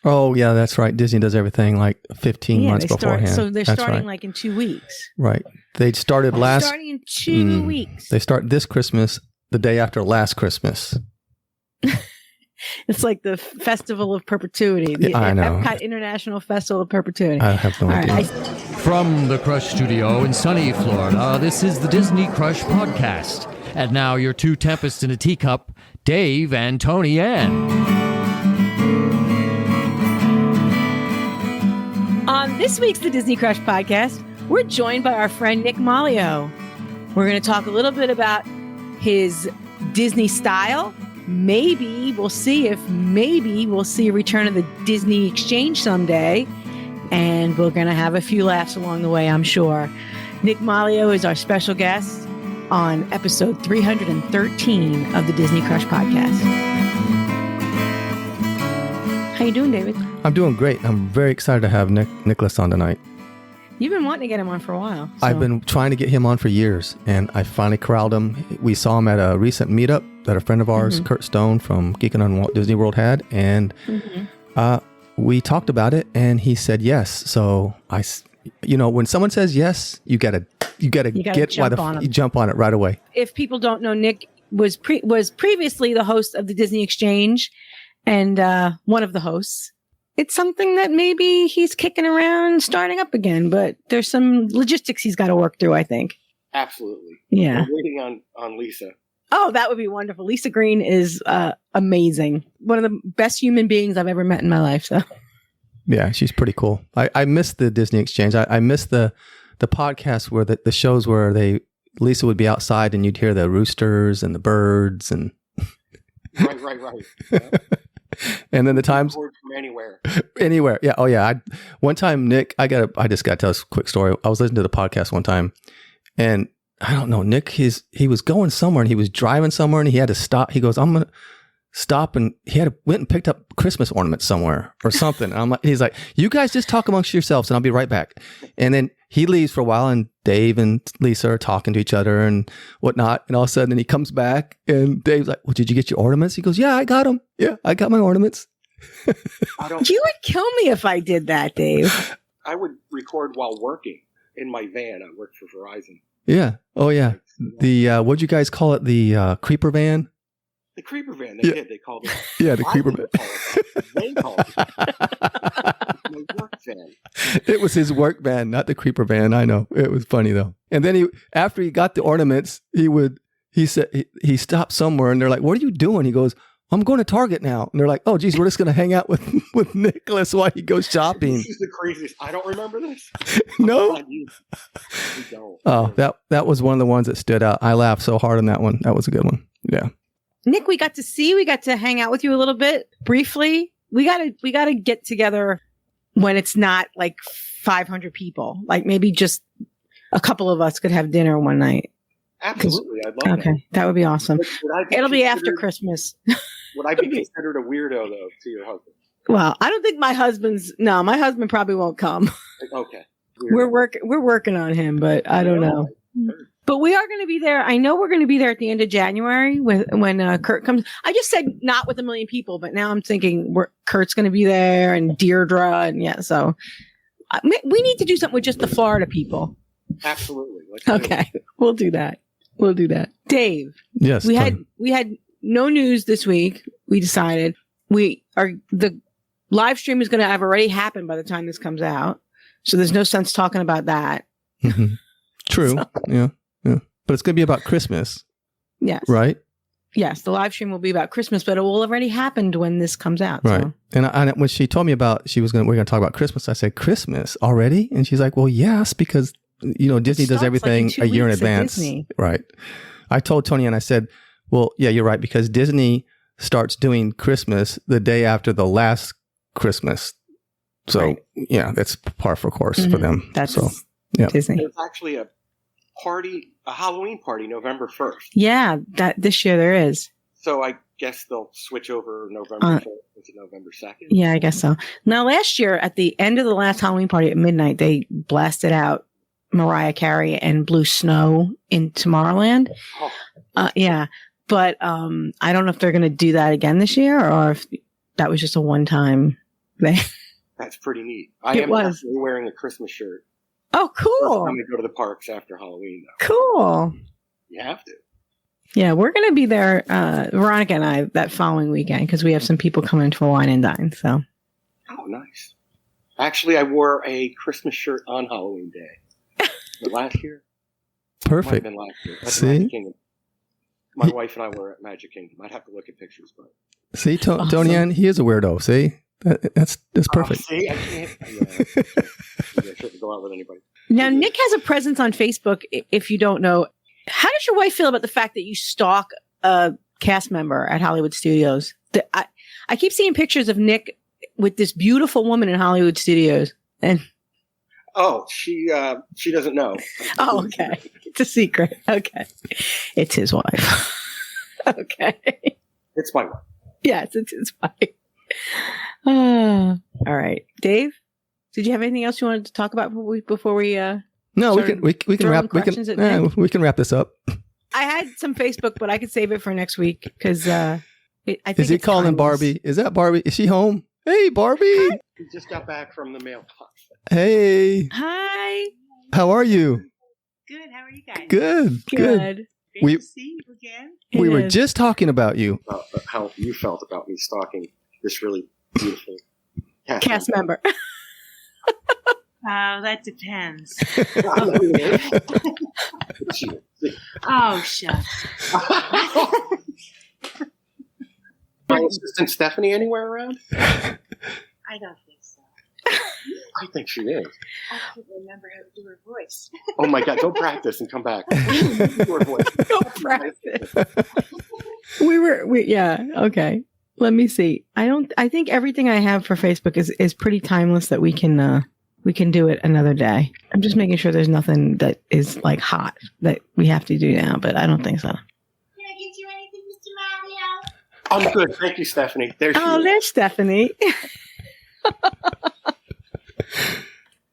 Oh, yeah, that's right. Disney does everything like 15 months beforehand. So they're that's starting right. like in 2 weeks. Right. They started Starting in 2 weeks. They start this Christmas the day after last Christmas. It's like the Festival of Perpetuity. The I know. Epcot International Festival of Perpetuity. I have no idea. From the Crush Studio in sunny Florida, this is the Disney Crush Podcast. And now your two tempests in a teacup, Dave and Toni-Ann. On this week's The Disney Crush Podcast, we're joined by our friend Nick Maglio. We're going to talk a little bit about his Disney style. Maybe we'll see a return of the Disney Exchange someday. And we're going to have a few laughs along the way, I'm sure. Nick Maglio is our special guest on episode 313 of the Disney Crush Podcast. How you doing, David? I'm doing great. I'm very excited to have Nicholas on tonight. You've been wanting to get him on for a while. So. I've been trying to get him on for years, and I finally corralled him. We saw him at a recent meetup that a friend of ours, Kurt Stone from Geekin' on Walt Disney World, had, and we talked about it, and he said yes. So when someone says yes, you gotta get jump on it right away. If people don't know, Nick was previously the host of the Disney Exchange, and one of the hosts. It's something that maybe he's kicking around starting up again, but there's some logistics he's got to work through, I think. Absolutely. Yeah. We're waiting on Lisa. Oh, that would be wonderful. Lisa Green is amazing. One of the best human beings I've ever met in my life. So. Yeah, she's pretty cool. I miss the Disney Exchange. I miss the podcast where the shows where Lisa would be outside and you'd hear the roosters and the birds and. Right. Yeah. And then the times from anywhere. Yeah. Oh yeah. One time, Nick, I just got to tell this quick story. I was listening to the podcast one time and I don't know, Nick, he was going somewhere and he was driving somewhere and he had to stop. He goes, I'm going to stop. And he went and picked up Christmas ornaments somewhere or something. And he's like, you guys just talk amongst yourselves and I'll be right back. And then he leaves for a while and Dave and Lisa are talking to each other and whatnot. And all of a sudden he comes back and Dave's like, well, did you get your ornaments? He goes, yeah, I got them. Yeah, I got my ornaments. You would kill me if I did that, Dave. I would record while working in my van. I worked for Verizon. Yeah. Oh, yeah. The, what'd you guys call it? The creeper van? The creeper van. They did. They called it. Yeah, the creeper van. They called it. My work van. It was his work van, not the creeper van. I know. It was funny though. And then after he got the ornaments, he said he stopped somewhere and they're like, "What are you doing?" He goes, "I'm going to Target now." And they're like, "Oh, geez, we're just going to hang out with Nicholas while he goes shopping." This is the craziest. I don't remember this. No. You don't. Oh, that was one of the ones that stood out. I laughed so hard on that one. That was a good one. Yeah. Nick, we got to hang out with you a little bit briefly. We got to get together when it's not like 500 people. Like maybe just a couple of us could have dinner one night. Absolutely. I'd love that. Okay. That would be awesome. It'll be after Christmas. Would I be considered a weirdo though to your husband? Well, I don't think my husband probably won't come. Okay. We're working on him, but I don't know. But we are going to be there. I know we're going to be there at the end of January when Kurt comes. I just said not with 1 million people, but now I'm thinking Kurt's going to be there and Deirdre. And yeah, so we need to do something with just the Florida people. Absolutely. Okay. We'll do that. Dave. Yes. We had no news this week. We decided the live stream is going to have already happened by the time this comes out. So there's no sense talking about that. Mm-hmm. True. Yeah. But it's going to be about Christmas. Yes. Right? Yes. The live stream will be about Christmas, but it will have already happened when this comes out. Right. So. And when she told me about we're going to talk about Christmas, I said, Christmas already? And she's like, well, yes, because, Disney does everything a year in advance. Right. I told Toni and I said, well, yeah, you're right, because Disney starts doing Christmas the day after the last Christmas. So, right. Yeah, that's par for course for them. That's Disney. There's actually a Halloween party November 1st. Yeah, that this year there is. So I guess they'll switch over November 1st into November 2nd. Yeah, I guess so. Now, last year at the end of the last Halloween party at midnight, they blasted out Mariah Carey and Blue Snow in Tomorrowland. Yeah, but I don't know if they're going to do that again this year or if that was just a one-time That's pretty neat. I It am was. actually wearing a Christmas shirt. Oh, cool. I'm going to go to the parks after Halloween, though. Cool. You have to. Yeah, we're going to be there, Veronica and I, that following weekend because we have some people coming for wine and dine. So, Oh, nice. Actually, I wore a Christmas shirt on Halloween Day. Last year? Might have Perfect. been last year. At See? Magic Kingdom. My wife and I were at Magic Kingdom. I'd have to look at pictures, but See, Awesome. Toni-Ann, he is a weirdo. See, that's perfect. See, I can't. Yeah. I shouldn't go out with anybody. now Nick has a presence on Facebook. If you don't know, how does your wife feel about the fact that you stalk a cast member at Hollywood Studios? I keep seeing pictures of Nick with this beautiful woman in Hollywood Studios. And Oh, she doesn't know. oh, okay. It's a secret. Okay. It's his wife. Okay. It's my wife. Yes, it's his wife. All right. Dave, did you have anything else you wanted to talk about before we No, we Start can throwing wrap questions at Nick? we can wrap this up. I had some Facebook, but I could save it for next week because I think Is he it's calling timeless. Barbie? Is that Barbie? Is she home? Hey, Barbie. We just got back from the mailbox. Hey, Hi. how are you? Good. How are you guys? Good. Good. Great We- to see you again. We It were is. just talking about you. How you felt about me stalking this really beautiful Cast member. That depends. member. Oh, shucks. My assistant Stephanie anywhere around? I don't think so. I think she is. I can't remember how to do her voice. Oh my God! Go practice and come back. Your voice. Go practice. Yeah. Okay. Let me see. I think everything I have for Facebook is pretty timeless that we can do it another day. I'm just making sure there's nothing that is like hot that we have to do now, but I don't think so. Can I get you anything, Mr. Maglio? I'm good. Thank you, Stephanie. There she Oh, is. there's Stephanie.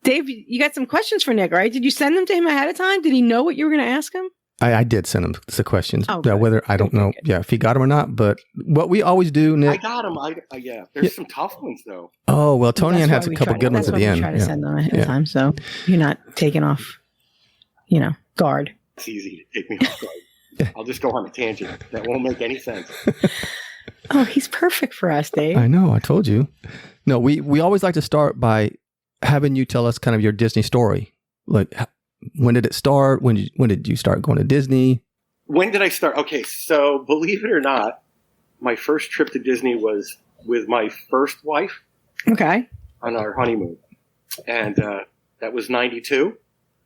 Dave, you got some questions for Nick, right? Did you send them to him ahead of time? Did he know what you were going to ask him? I did send him the questions. Oh, Yeah, good. whether I don't Good, know, good. yeah, if he got them or not. But what we always do, I Nick. got him. Yeah. There's some tough ones though. Oh well, Toni-Ann That's had why a we couple try- good ones that's at the why end. we try to Yeah. send them ahead Yeah. of time, so you're not taking off, guard. It's easy to take me off guard. I'll just go on a tangent. That won't make any sense. Oh, he's perfect for us, Dave. I know. I told you. No, we always like to start by having you tell us kind of your Disney story. Like, when did it start? When did you start going to Disney? When did I start? Okay, so believe it or not, my first trip to Disney was with my first wife Okay. on our honeymoon. And that was 92.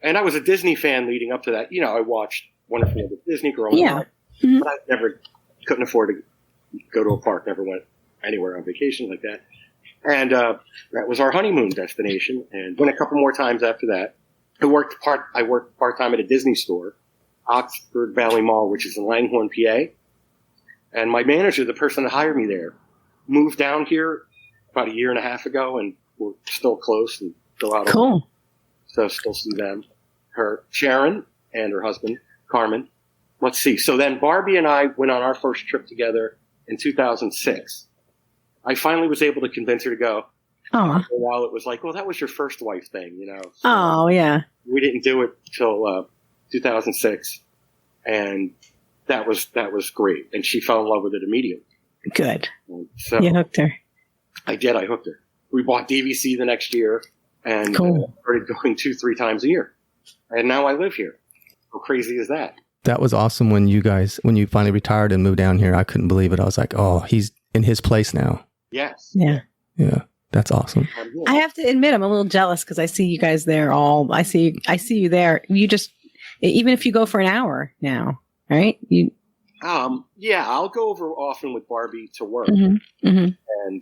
And I was a Disney fan leading up to that. You know, I watched Wonderful World of Disney growing Yeah. up. Mhm. But I couldn't afford to go to a park, never went anywhere on vacation like that. And that was our honeymoon destination. And went a couple more times after that. I worked part-time at a Disney store, Oxford Valley Mall, which is in Langhorne, PA. And my manager, the person that hired me there, moved down here about a year and a half ago, and we're still close and go out. Cool. So still see them. Her, Sharon, and her husband, Carmen. Let's see. So then Barbie and I went on our first trip together in 2006. I finally was able to convince her to go. Oh. For a while it was like, well, that was your first wife thing, you know. So Oh, yeah. we didn't do it till 2006, and that was great. And she fell in love with it immediately. Good. And so You hooked her. I did. I hooked her. We bought DVC the next year, and Cool. started going 2-3 times a year. And now I live here. How crazy is that? That was awesome when you finally retired and moved down here. I couldn't believe it. I was like, oh, he's in his place now. Yes. Yeah. Yeah, that's awesome. I'm here. I have to admit, I'm a little jealous because I see you guys there I see you there. You just, even if you go for an hour now, right? You. Yeah, I'll go over often with Barbie to work Mm-hmm, mm-hmm.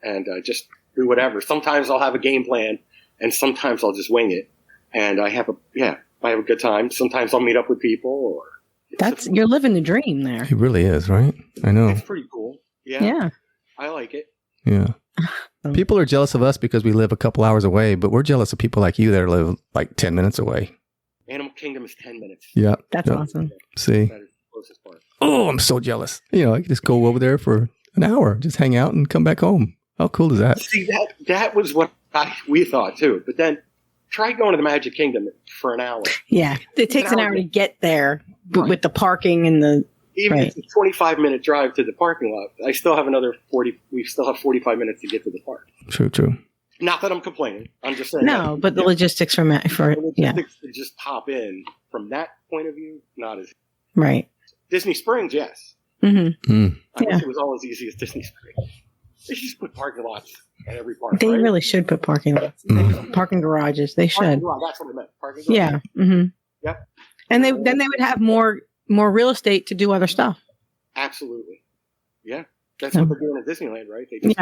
and just do whatever. Sometimes I'll have a game plan, and sometimes I'll just wing it. And I have a good time. Sometimes I'll meet up with people, or You're living the dream there. He really is, right? I know. it's pretty cool. Yeah, Yeah. I like it. Yeah. People are jealous of us because we live a couple hours away, but we're jealous of people like you that live like 10 minutes away. Animal Kingdom is 10 minutes. Yeah. That's yeah. awesome. See? That is the closest part. Oh, I'm so jealous. You know, I could just go over there for an hour, just hang out and come back home. How cool is that? See, that was what we thought too. But then try going to the Magic Kingdom for an hour. Yeah. It takes an hour to get there with the parking and the... Even if it's a 25-minute drive to the parking lot, I still have another 40. We still have 45 minutes to get to the park. True. Not that I'm complaining. I'm just saying. No, but the logistics to just pop in from that point of view, not as right. Disney Springs, yes. Mm-hmm. I wish it was all as easy as Disney Springs. They should just put parking lots at every park. They right? really should put parking lots, parking garages. They should. That's what I meant. Parking garage. Yeah. Mm-hmm. Yep. And then they would have more real estate to do other stuff. Absolutely. Yeah, that's what they're doing at Disneyland, right? They just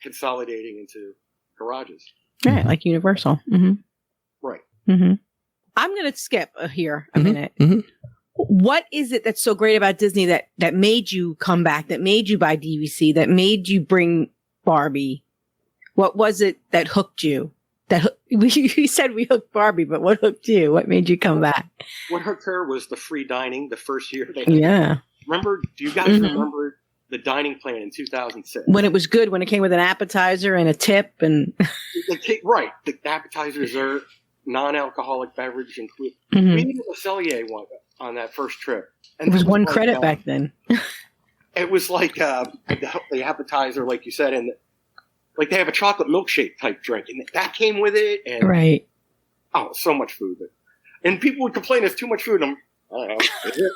consolidating into garages. Right, like Universal. Mm-hmm. Right. Mm-hmm. I'm going to skip here a minute. Mm-hmm. What is it that's so great about Disney that made you come back, that made you buy DVC, that made you bring Barbie? What was it that hooked you? You said we hooked Barbie, but what hooked you? What made you come back? What hooked her was the free dining the first year they had. Yeah. Remember, do you guys remember the dining plan in 2006? When it was good, when it came with an appetizer and a tip and... Right. The appetizers are non-alcoholic beverage included. We did a Cellier one on that first trip. And it was one credit back then. It was like the appetizer, like you said, and like they have a chocolate milkshake type drink, and that came with it. And, right. Oh, so much food. And people would complain there's too much food. I don't know. Is it?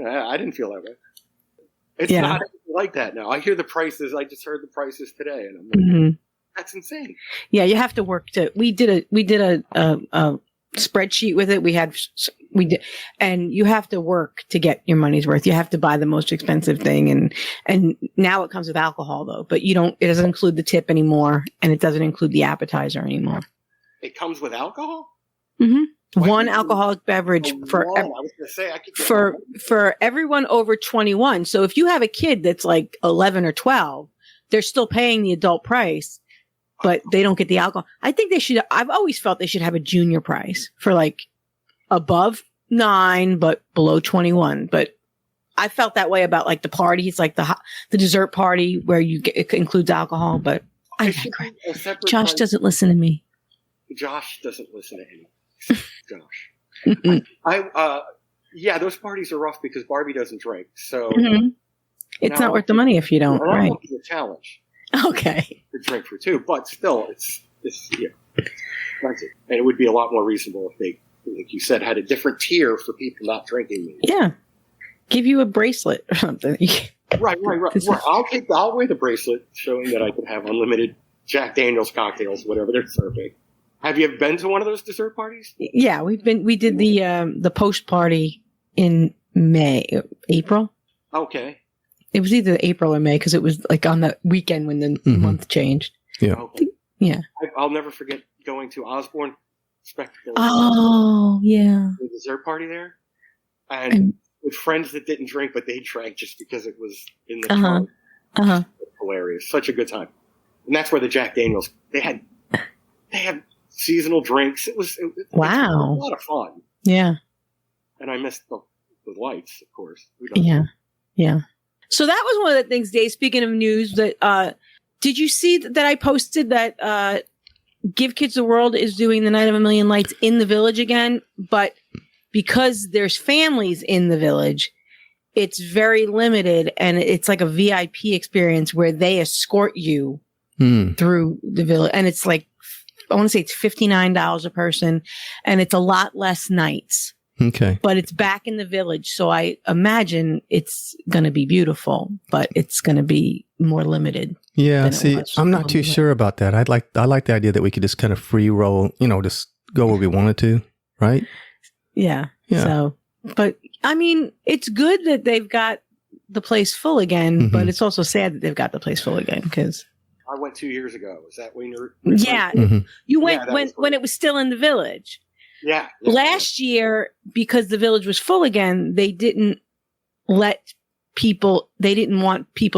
I didn't feel that way. It's not like that now. I hear the prices. I just heard the prices today, and I'm like, that's insane. Yeah, you have to work to. We did a spreadsheet with it. We did, and you have to work to get your money's worth. You have to buy the most expensive thing, and now it comes with alcohol though. But you don't. It doesn't include the tip anymore, and it doesn't include the appetizer anymore. It comes with alcohol. Mm-hmm. One alcoholic beverage for everyone over 21. So if you have a kid that's like 11 or 12, they're still paying the adult price, but they don't get the alcohol. I think they should. I've always felt they should have a junior price for like above 9, but below 21. But I felt that way about like the parties, like the dessert party where it includes alcohol. But I digress. Josh doesn't listen to me. Josh doesn't listen to anyone. Josh. Those parties are rough because Barbie doesn't drink. So it's not worth the money if you don't. Right. It's a challenge. Okay. To drink for 2, but still, it's expensive. And it would be a lot more reasonable if they, like you said, had a different tier for people not drinking. Yeah. Give you a bracelet or something. Right. I'll wear the bracelet showing that I can have unlimited Jack Daniel's cocktails, whatever they're serving. Have you ever been to one of those dessert parties? Yeah, we did the post party in April. Okay. It was either April or May because it was like on the weekend when the month changed. Yeah. Okay. Yeah. I'll never forget going to Osborne Spectacle. Oh, yeah. The dessert party there. And with friends that didn't drink, but they drank just because it was in the chart. Hilarious. Such a good time. And that's where the Jack Daniels, they had seasonal drinks. It was a lot of fun. Yeah. And I missed the lights, of course. Yeah. So that was one of the things, Dave, speaking of news, that did you see that I posted that Give Kids the World is doing the Night of a Million Lights in the Village again, but because there's families in the Village, it's very limited, and it's like a VIP experience where they escort you through the Village, and it's like, I want to say it's $59 a person, and it's a lot less nights. Okay. But it's back in the Village, so I imagine it's going to be beautiful, but it's going to be more limited. Yeah, see, I'm not too sure about that. I like the idea that we could just kind of free roll, just go where we wanted to, right? Yeah. So, but I mean, it's good that they've got the place full again, but it's also sad that they've got the place full again because I went 2 years ago. Is that when you're? Yeah, you went when it was still in the Village. Yeah. Last year, because the Village was full again, they didn't want people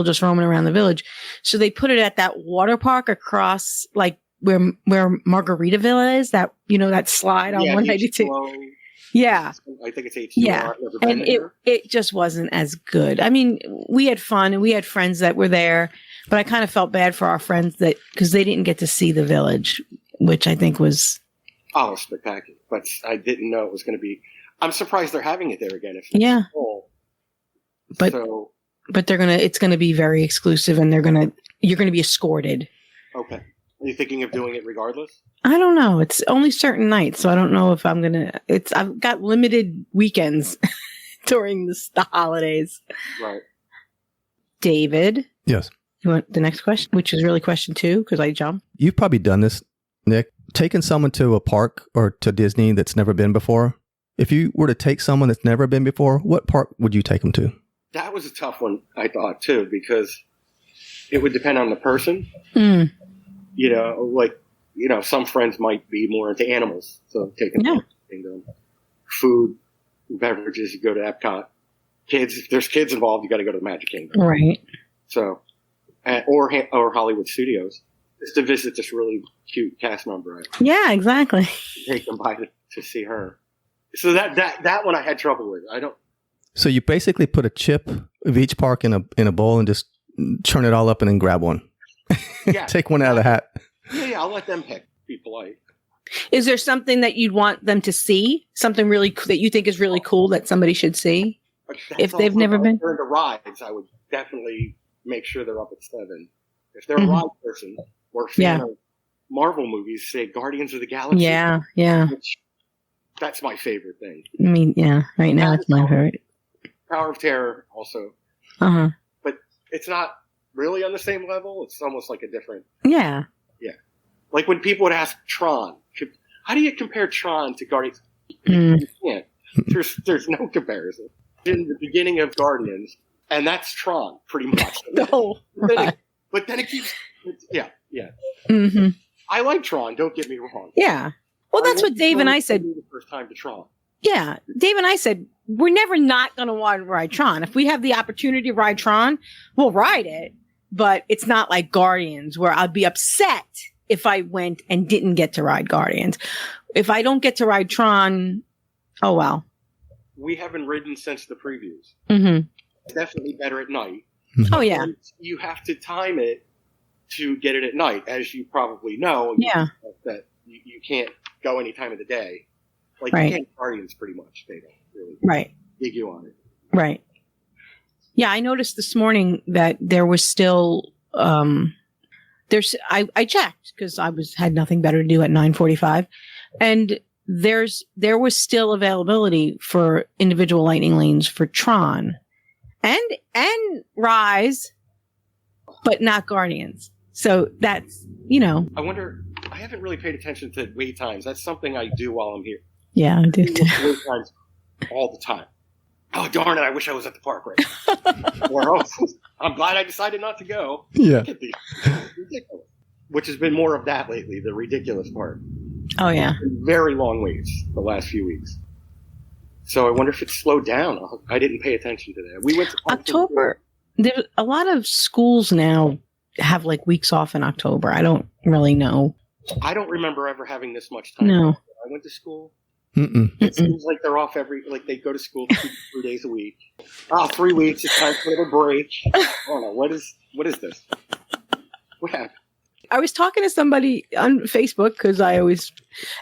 just roaming around the Village, so they put it at that water park across, like where Margaritaville is. That that slide on 192. Yeah. I think it's 18. Yeah. I've never been And there. it just wasn't as good. I mean, we had fun and we had friends that were there, but I kind of felt bad for our friends that because they didn't get to see the village, which I think was. Oh, spectacular. But I didn't know it was going to be. I'm surprised they're having it there again. If it's Yeah. full. But So, it's gonna be very exclusive and you're gonna be escorted. okay. Are you thinking of doing it regardless? I don't know. It's only certain nights, so I don't know if I'm gonna. I've got limited weekends during the holidays. Right. David, Yes. you want the next question, which is really question 2 because I jumped. You've probably done this, Nick, taking someone to a park or to Disney that's never been before. If you were to take someone that's never been before, what park would you take them to? That was a tough one, I thought, too, because it would depend on the person. Mm. You know, like, some friends might be more into animals. So taking them to food, beverages, you go to Epcot. Kids, if there's kids involved, you got to go to the Magic Kingdom. Right. So, or Hollywood Studios, just to visit this really cute cast member. Yeah, exactly. Take them by to see her. So that one I had trouble with. I don't. So you basically put a chip of each park in a bowl and just churn it all up and then grab one. Yeah. Take one out of the hat. Yeah, I'll let them pick. Be polite. Is there something that you'd want them to see? Something really that you think is really cool that somebody should see? But If they've also, never been? If they're into rides, I would definitely make sure they're up at 7. If they're Mhm. a ride person or a fan of Marvel movies, say Guardians of the Galaxy. Yeah. Which, that's my favorite thing. I mean, yeah. Right now, it's my favorite. Tower of Terror also. Uh-huh. But it's not really on the same level. It's almost like a different. Yeah. Like when people would ask Tron, how do you compare Tron to Guardians? Mm. You can't. There's no comparison. In the beginning of Guardians, and that's Tron, pretty much. No. Right. But then it keeps. Yeah. Mm-hmm. I like Tron. Don't get me wrong. Yeah. Well, that's what Dave and I said. The first time to Tron. Yeah. Dave and I said, we're never not going to want to ride Tron. If we have the opportunity to ride Tron, we'll ride it. But it's not like Guardians where I'd be upset if I went and didn't get to ride Guardians. If I don't get to ride Tron, oh well. We haven't ridden since the previews. Mm-hmm. Definitely better at night. Oh, yeah. And you have to time it to get it at night, as you probably know. Yeah. That you can't go any time of the day. Like Right. you can't Guardians pretty much. They don't really Right. dig you on it. Right. Yeah, I noticed this morning that there was still I checked because I had nothing better to do at 9:45, and there was still availability for individual lightning lanes for Tron and Rise, but not Guardians. So that's I wonder. I haven't really paid attention to wait times. That's something I do while I'm here. yeah, I did. Wait times all the time. Oh darn it! I wish I was at the park right now. Or I'm glad I decided not to go. Yeah. Look at these. Ridiculous. Which has been more of that lately. The ridiculous part. Oh yeah. Very long waits the last few weeks. So I wonder if it's slowed down. I didn't pay attention to that. We went to October. There a lot of schools now have like weeks off in October. I don't really know. I don't remember ever having this much time. No. I went to school. Mm-mm. It seems like they're off they go to school 3 days a week. 3 weeks. It's time for a little break. I don't know. What is this? What happened? I was talking to somebody on Facebook because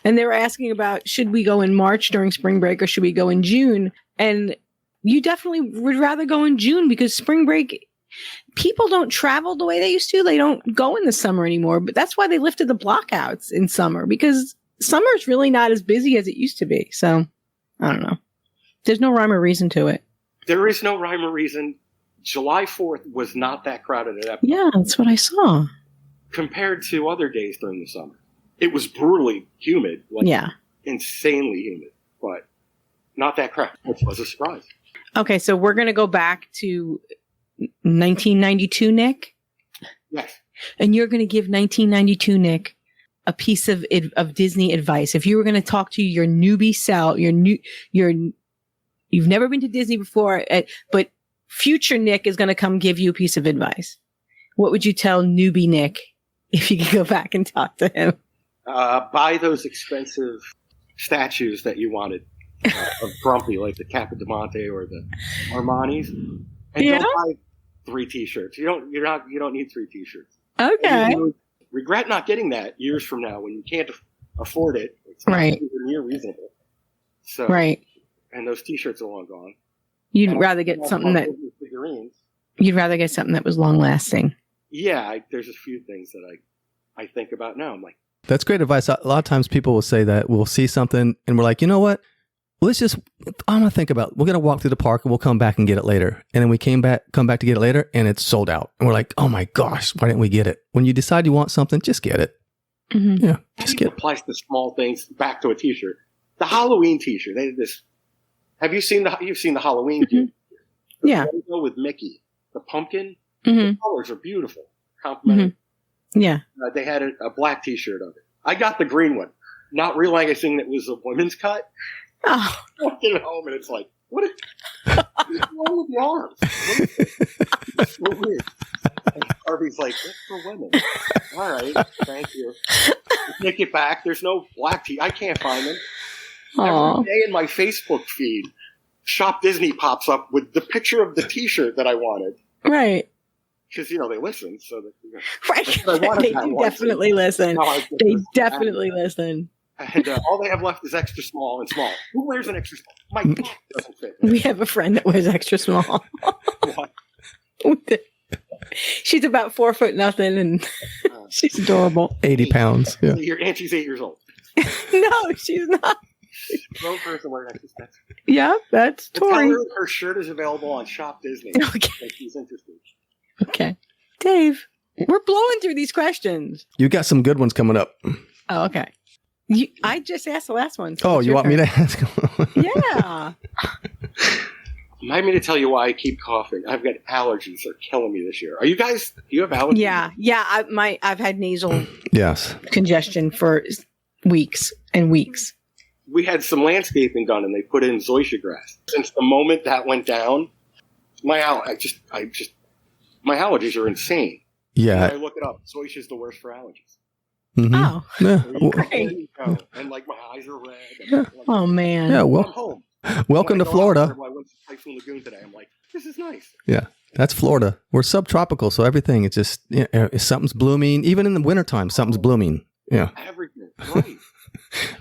and they were asking about should we go in March during spring break or should we go in June? And you definitely would rather go in June because spring break, people don't travel the way they used to. They don't go in the summer anymore. But that's why they lifted the blockouts in summer because summer is really not as busy as it used to be. So I don't know. There's no rhyme or reason to it. There is no rhyme or reason. July 4th was not that crowded at Epcot. Yeah, that's what I saw. Compared to other days during the summer. It was brutally humid. Yeah. Insanely humid. But not that crowded, which was a surprise. Okay, so we're going to go back to 1992, Nick. Yes. And you're going to give 1992 Nick a piece of Disney advice. If you were going to talk to your newbie self, you've never been to Disney before, but future Nick is going to come give you a piece of advice. What would you tell newbie Nick if you could go back and talk to him? Buy those expensive statues that you wanted of grumpy, like the Capodimonte or the Armani's, and Yeah. don't buy 3 T-shirts. You don't need 3 T-shirts. Okay. You regret not getting that years from now when you can't afford it. It's not Right. even near reasonable. So Right. and those T-shirts are long gone. You'd And rather I get love something that figurines. was long lasting. Yeah, there's a few things that I think about now. I'm like, That's great advice. A lot of times people will say that we'll see something and we're like, you know what? Let's just, I'm going to think about it. We're going to walk through the park and we'll come back and get it later. And then we come back to get it later and it's sold out. And we're like, oh my gosh, why didn't we get it? When you decide you want something, just get it. Mhm. Yeah, I just think get it applies to small things. Back to a T-shirt, the Halloween T-shirt. They did this. Have you seen you've seen the Halloween kit? The Yeah. logo with Mickey, the pumpkin. Mhm. The colors are beautiful. Complimentary. Yeah. They had a black T-shirt of it. I got the green one, not realizing it was a women's cut. Oh, I get it home and it's like, what's wrong with your arms? It's so weird. And Harvey's like, that's for women. All right, thank you. Take it back. There's no black tee. I can't find them. Aw. Every day in my Facebook feed, Shop Disney pops up with the picture of the T-shirt that I wanted. Right. Because, they listen. So that, Right. I wanted They that do one. definitely listen. Now I get They this. definitely listen. And all they have left is extra small and small. Who wears an extra small? My God, doesn't fit. We have a friend that wears extra small. What? She's about 4 foot nothing, and she's adorable. 80 pounds. Yeah. And she's 8 years old. No, she's not. Grown person wearing extra small. Yeah, that's Tell Tori. her her shirt is available on Shop Disney. Okay. If she's interested. Okay. Dave, we're blowing through these questions. You got some good ones coming up. Oh, okay. I just asked the last one. Oh, it's you your want me turn. to ask? Yeah. Remind me to tell you why I keep coughing. I've got allergies. They're killing me this year. Do you have allergies? Yeah. I've had nasal Yes. congestion for weeks and weeks. We had some landscaping done, and they put in zoysia grass. Since the moment that went down, my allergies are insane. Yeah. I look it up. Zoysia is the worst for allergies. Mhm. Oh. Yeah. There you Great. go. And my eyes are red. And, Oh man. Yeah. I'm Well, home. welcome to When I go out Florida. there, I went to Typhoon Lagoon today. I'm like, this is nice. Yeah. That's Florida. We're subtropical, so everything is just something's blooming. Even in the wintertime, something's blooming. Yeah. Everything. Right.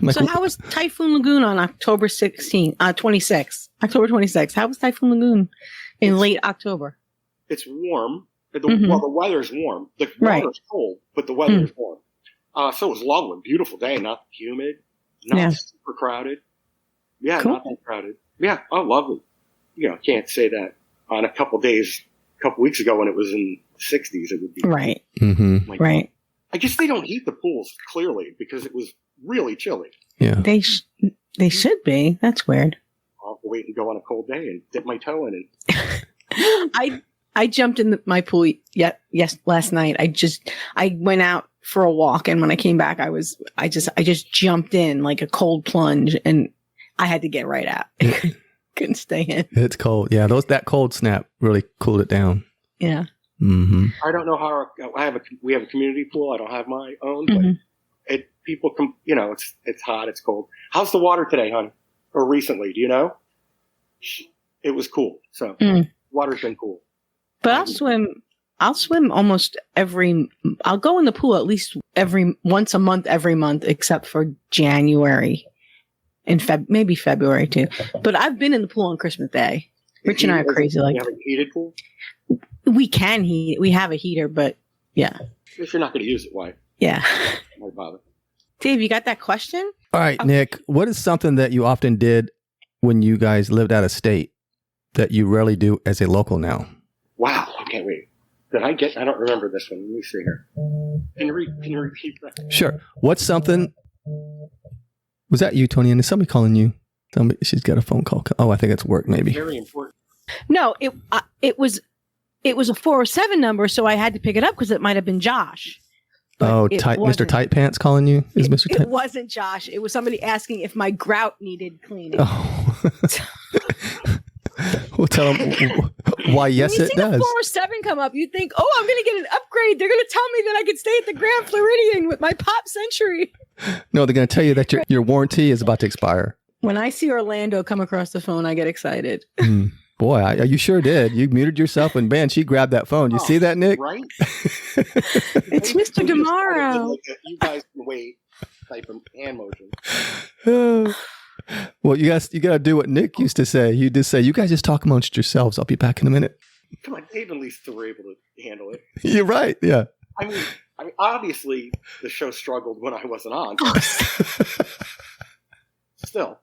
Like, So how was Typhoon Lagoon on October 26th? October 26th. How was Typhoon Lagoon in late October? It's warm. Mhm. Well, the weather's warm. The Right. water's cold, but the weather is warm. So it was lovely. Beautiful day. Not humid. Not Yeah. super crowded. Yeah, Cool. not that crowded. Yeah. Oh, lovely. Can't say that on a couple weeks ago when it was in the 60s. It would be Right. mhm. like- Right. I guess they don't heat the pools clearly because it was really chilly. Yeah. They should be. That's weird. I'll have to wait and go on a cold day and dip my toe in it. I jumped in my pool last night. I went out for a walk, and when I came back, I just jumped in like a cold plunge, and I had to get right out. Couldn't stay in. It's cold. Yeah. That cold snap really cooled it down. Yeah. Mm-hmm. I don't know how we have a community pool. I don't have my own, Mhm. but people come. It's hot. It's cold. How's the water today, hon? Or recently? Do you know? It was cool. So water's been cool. But I'll swim almost I'll go in the pool at least once a month, every month, except for January and maybe February too. But I've been in the pool on Christmas Day. Rich and I are crazy like You have a heated pool? we can heat. We have a heater, but yeah. If you're not going to use it, why? Yeah. Why bother? Dave, you got that question? All right, Nick, what is something that you often did when you guys lived out of state that you rarely do as a local now? Wow. I can't wait. I don't remember this one. Let me see here. Can you repeat that? Sure. What's something? Was that you, Tony? And is somebody calling you? She's got a phone call. Oh, I think it's work, maybe. Very important. No, it was a 407 number, so I had to pick it up because it might have been Josh. But Oh, it Mr. wasn't. Tight Pants calling you? Is Mr. It Tight? wasn't Josh. It was somebody asking if my grout needed cleaning. Oh. We'll tell him why. Yes, when you it see the does. 407 come up, you think, oh, I'm going to get an upgrade. They're going to tell me that I can stay at the Grand Floridian with my Pop Century. No, they're going to tell you that your warranty is about to expire. When I see Orlando come across the phone, I get excited. Boy, you sure did. You muted yourself and man, she grabbed that phone. You see that, Nick? Right? It's Mr. Tomorrow. You guys can wait type of hand motion. Well, you got to do what Nick used to say. You just say, you guys just talk amongst yourselves. I'll be back in a minute. Come on, Dave and Lisa were able to handle it. You're right. Yeah. I mean, obviously the show struggled when I wasn't on. Still.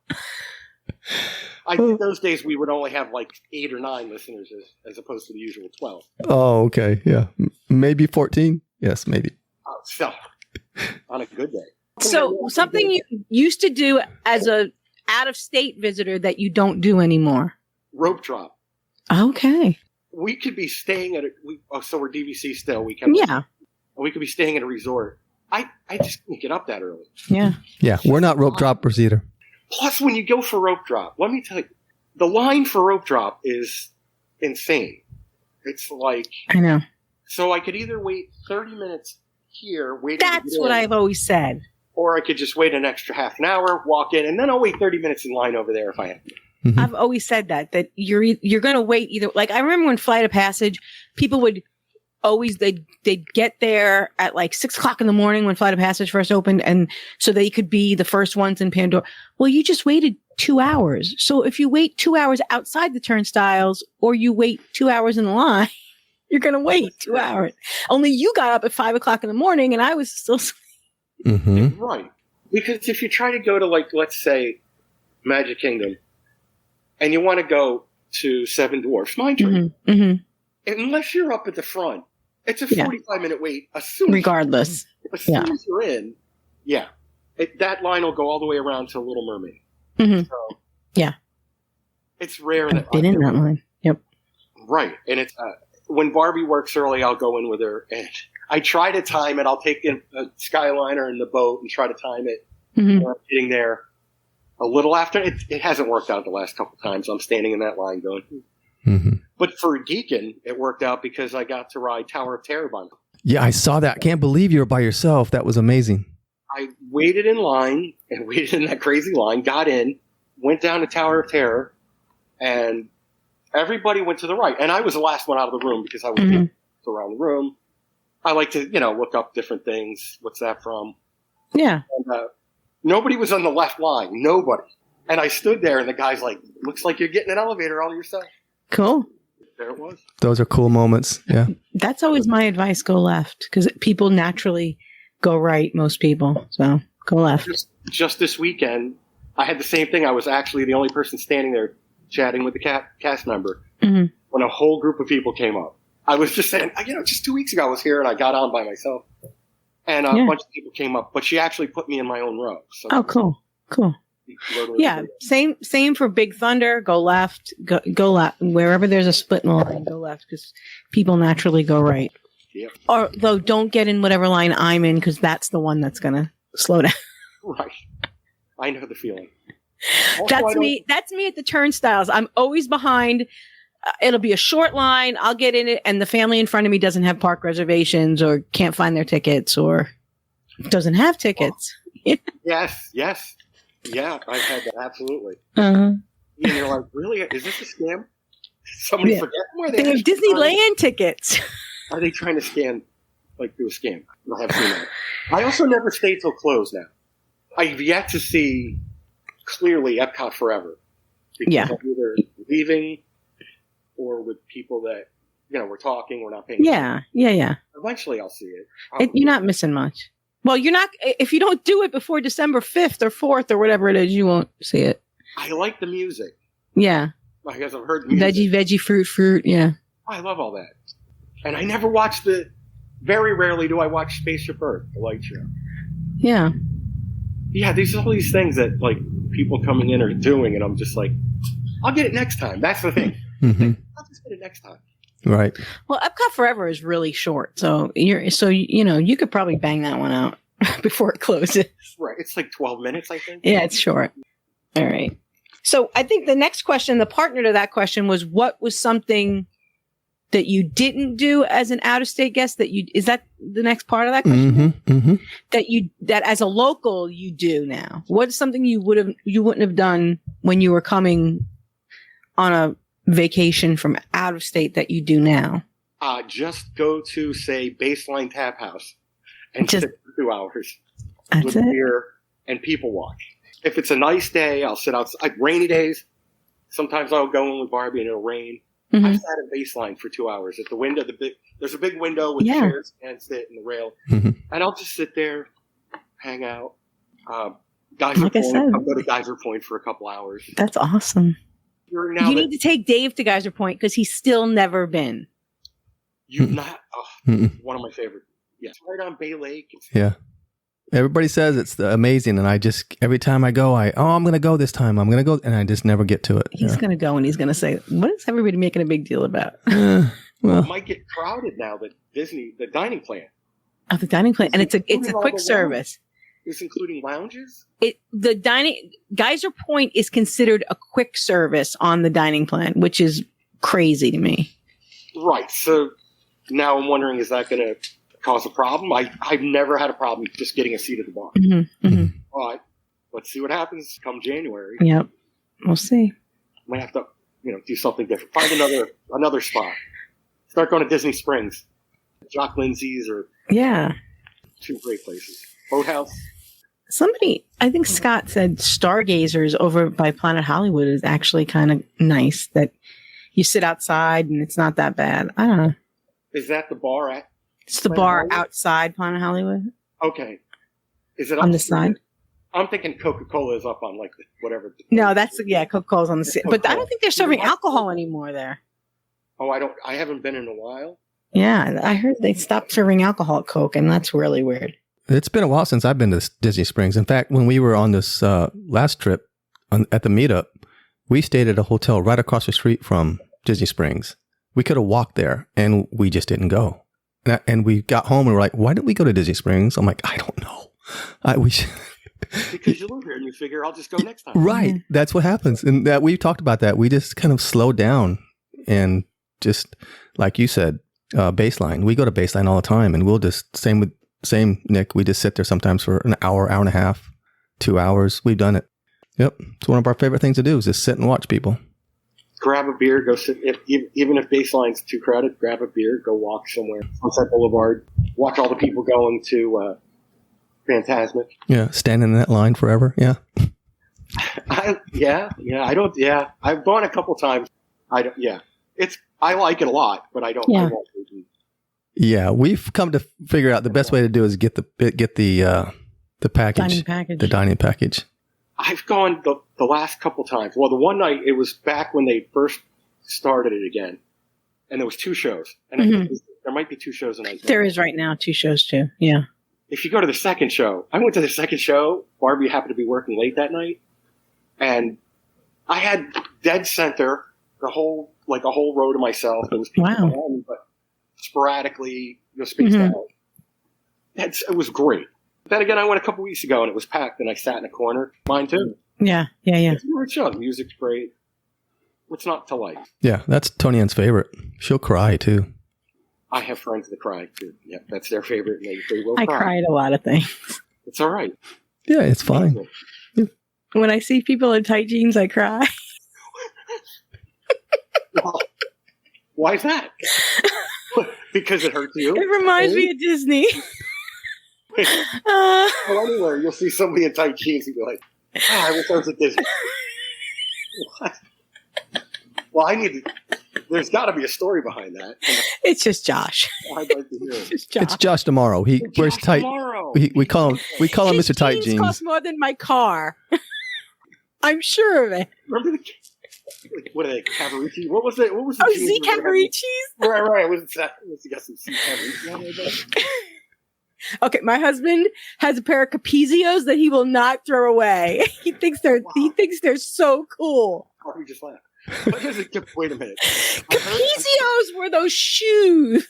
I think those days we would only have like 8 or 9 listeners as opposed to the usual 12. Oh, okay. Yeah. Maybe 14. Yes, maybe. Still, on a good day. So something you used to do as a out-of-state visitor that you don't do anymore. Rope drop. Okay. We could be staying at so we're DVC still. We could be staying at a resort. I just can't get up that early. Yeah. Yeah. We're not rope droppers either. Plus, when you go for rope drop, let me tell you, the line for rope drop is insane. It's like, I know. So I could either wait 30 minutes here, waiting. That's what I've always said. Or I could just wait an extra half an hour, walk in, and then I'll wait 30 minutes in line over there if I have to. Mm-hmm. I've always said that you're going to wait either. Like, I remember when Flight of Passage, people would always, they'd get there at like 6:00 in the morning when Flight of Passage first opened. And so they could be the first ones in Pandora. Well, you just waited 2 hours. So if you wait 2 hours outside the turnstiles or you wait 2 hours in the line, you're going to wait 2 hours. Only you got up at 5:00 in the morning and I was still sleeping. Mm-hmm. Right. Because if you try to go to, like, let's say, Magic Kingdom, and you want to go to Seven Dwarfs Mine Train, unless you're up at the front, it's a 45-minute wait. Regardless. As soon as you're in, that line will go all the way around to Little Mermaid. Mm-hmm. So, yeah. It's rare that I've been in that line. Yep. Right. And it's when Barbie works early, I'll go in with her, and I try to time it. I'll take in a Skyliner in the boat and try to time it. Mm-hmm. I'm getting there a little after. It hasn't worked out the last couple of times. I'm standing in that line going. Mm-hmm. But for Geekin, it worked out because I got to ride Tower of Terror by myself. Yeah, I saw that. Can't believe you were by yourself. That was amazing. I waited in line and waited in that crazy line, got in, went down to Tower of Terror, and everybody went to the right. And I was the last one out of the room because I was around the room. I like to, look up different things. What's that from? Yeah. And, nobody was on the left line. Nobody. And I stood there, and the guy's like, looks like you're getting an elevator all yourself. Cool. There it was. Those are cool moments. Yeah. That's always my advice. Go left. Because people naturally go right, most people. So go left. Just this weekend, I had the same thing. I was actually the only person standing there chatting with the cast member when a whole group of people came up. I was just saying, just 2 weeks ago I was here and I got on by myself. And a bunch of people came up, but she actually put me in my own row. So oh, cool. Cool. Yeah. Same for Big Thunder. Go left. Go left. Wherever there's a split in the line, go left because people naturally go right. Yep. Or though, don't get in whatever line I'm in because that's the one that's going to slow down. Right. I know the feeling. That's me. That's me at the turnstiles. I'm always behind. It'll be a short line. I'll get in it, and the family in front of me doesn't have park reservations or can't find their tickets or doesn't have tickets. Yes. Yeah, I've had that, absolutely. Uh-huh. And you're like, really? Is this a scam? Somebody forget? They have Disneyland tickets. Are they trying to do a scam? I have seen that. I also never stay till close now. I've yet to see clearly Epcot Forever. Because I'm either leaving or with people that, we're talking, we're not paying attention. Yeah. Eventually I'll see it. You're not missing much. Well, you're not, if you don't do it before December 5th or 4th or whatever it is, you won't see it. I like the music. Yeah. I guess I've heard the music. Veggie, fruit. Yeah. I love all that. And I never watched very rarely do I watch Spaceship Earth, the light show. Yeah. Yeah, there's all these things that, people coming in are doing, and I'm just like, I'll get it next time. That's the thing. Mm-hmm. I'll just get it next time. Right. Well, Epcot Forever is really short, so you could probably bang that one out before it closes. Right. It's like 12 minutes, I think. Yeah, it's short. All right. So I think the next question, the partner to that question was, what was something that you didn't do as an out of state guest is that the next part of that question? That as a local you do now? What is something you wouldn't have done when you were coming on a vacation from out of state that you do now? Just go to, say, Baseline Tap House and Just- sit for 2 hours That's with it? beer and people watch. If it's a nice day, I'll sit outside. Rainy days, sometimes I'll go in with Barbie and it'll rain. Mhm. I've sat at Baseline for 2 hours at the window. There's a big window with Yeah. chairs and sit and the rail, Mhm. and I'll just sit there, hang out. Geyser Like I Point. said. I'll go to Geyser Point for a couple hours. That's awesome. Now You that need to take Dave to Geyser Point because he's still never been. you've not, Mm-mm. one of my favorite. Yeah, it's right on Bay Lake. It's, Yeah. Everybody says it's amazing, and I just every time I go, I'm going to go this time. I'm going to go, and I just never get to it. He's going to go and he's going to say, "What is everybody making a big deal about?" it Well, might get crowded now that the dining plan Oh, the dining plan, and it's a quick service. is including lounges. Geyser Point is considered a quick service on the dining plan, which is crazy to me. Right. So now I'm wondering, is that going to cause a problem? I've never had a problem just getting a seat at the bar. Mm-hmm, mm-hmm. But let's see what happens come January. Yep, we'll see. Might have to, do something different. Find another spot. Start going to Disney Springs. Jock Lindsay's or Yeah. two great places. Boathouse. Somebody, I think Scott said Stargazers over by Planet Hollywood is actually kind of nice. That you sit outside and it's not that bad. I don't know. Is that the bar at? It's the Planet bar Hollywood? outside Planet Hollywood Okay. Is it on the upstairs? side. I'm thinking Coca-Cola is up on like whatever. No, Coca-Cola's on the side. But I don't think they're serving alcohol anymore there. Oh, I haven't been in a while. Yeah, I heard they stopped serving alcohol at Coke, and that's really weird. it's been a while since I've been to Disney Springs. In fact, when we were on this last trip at the meetup, we stayed at a hotel right across the street from Disney Springs. We could have walked there, and we just didn't go. And we got home and we're like, why didn't we go to Disney Springs? I'm like, I don't know. We should. Because you live here and you figure I'll just go next time. Right. That's what happens. And that we've talked about that. We just kind of slow down and just, like you said, Baseline. We go to Baseline all the time, and we'll just, same Nick, we just sit there sometimes for an hour and a half, 2 hours. We've done it. Yep. It's one of our favorite things to do is just sit and watch people. Grab a beer, go sit. Even if Baseline's too crowded, grab a beer, go walk somewhere. Sunset Boulevard. Watch all the people going to Fantasmic. Yeah. Standing in that line forever. Yeah. I've gone a couple times. I like it a lot, but I don't. Yeah. I won't do. Yeah. We've come to figure out the best way to do is get the package, Dining package. the dining package. I've gone the last couple times. Well, the one night, it was back when they first started it again, and there was 2 shows. And I think there might be 2 shows a night. There is right now 2 shows too. Yeah. If you go to the second show, I went to the second show. Barbie happened to be working late that night, and I had dead center a whole row to myself. There was people Wow. around me, but sporadically, spaced out. It was great. Then again, I went a couple weeks ago and it was packed, and I sat in a corner. Mine too. Yeah. It's a great show. The music's great. What's not to like? Yeah. That's Toni-Ann's favorite. She'll cry too. I have friends that cry too. Yeah, that's their favorite, and they will I cry. cry at a lot of things. It's all right. Yeah. It's fine. When I see people in tight jeans, I cry. Well, why is that? Because it hurts you? It reminds me of Disney. Well, anywhere you'll see somebody in tight jeans and be like, I wish I was at Disney. What? Well, there's got to be a story behind that. It's just Josh. I'd like to hear it. Just Josh. It's Josh tomorrow. He wears Josh tight. tomorrow. We call him His Mr. Tight Jeans. cost more than my car. I'm sure of it. Remember what are they, Cavaricci? What was it? What was the Oh, jeans Z that were- Cavaricci's? Right. Was it got some C Cavaricci on there? Okay, my husband has a pair of Capezios that he will not throw away. He thinks they're so cool. Barbie just laughed. Wait a minute. Capezios were those shoes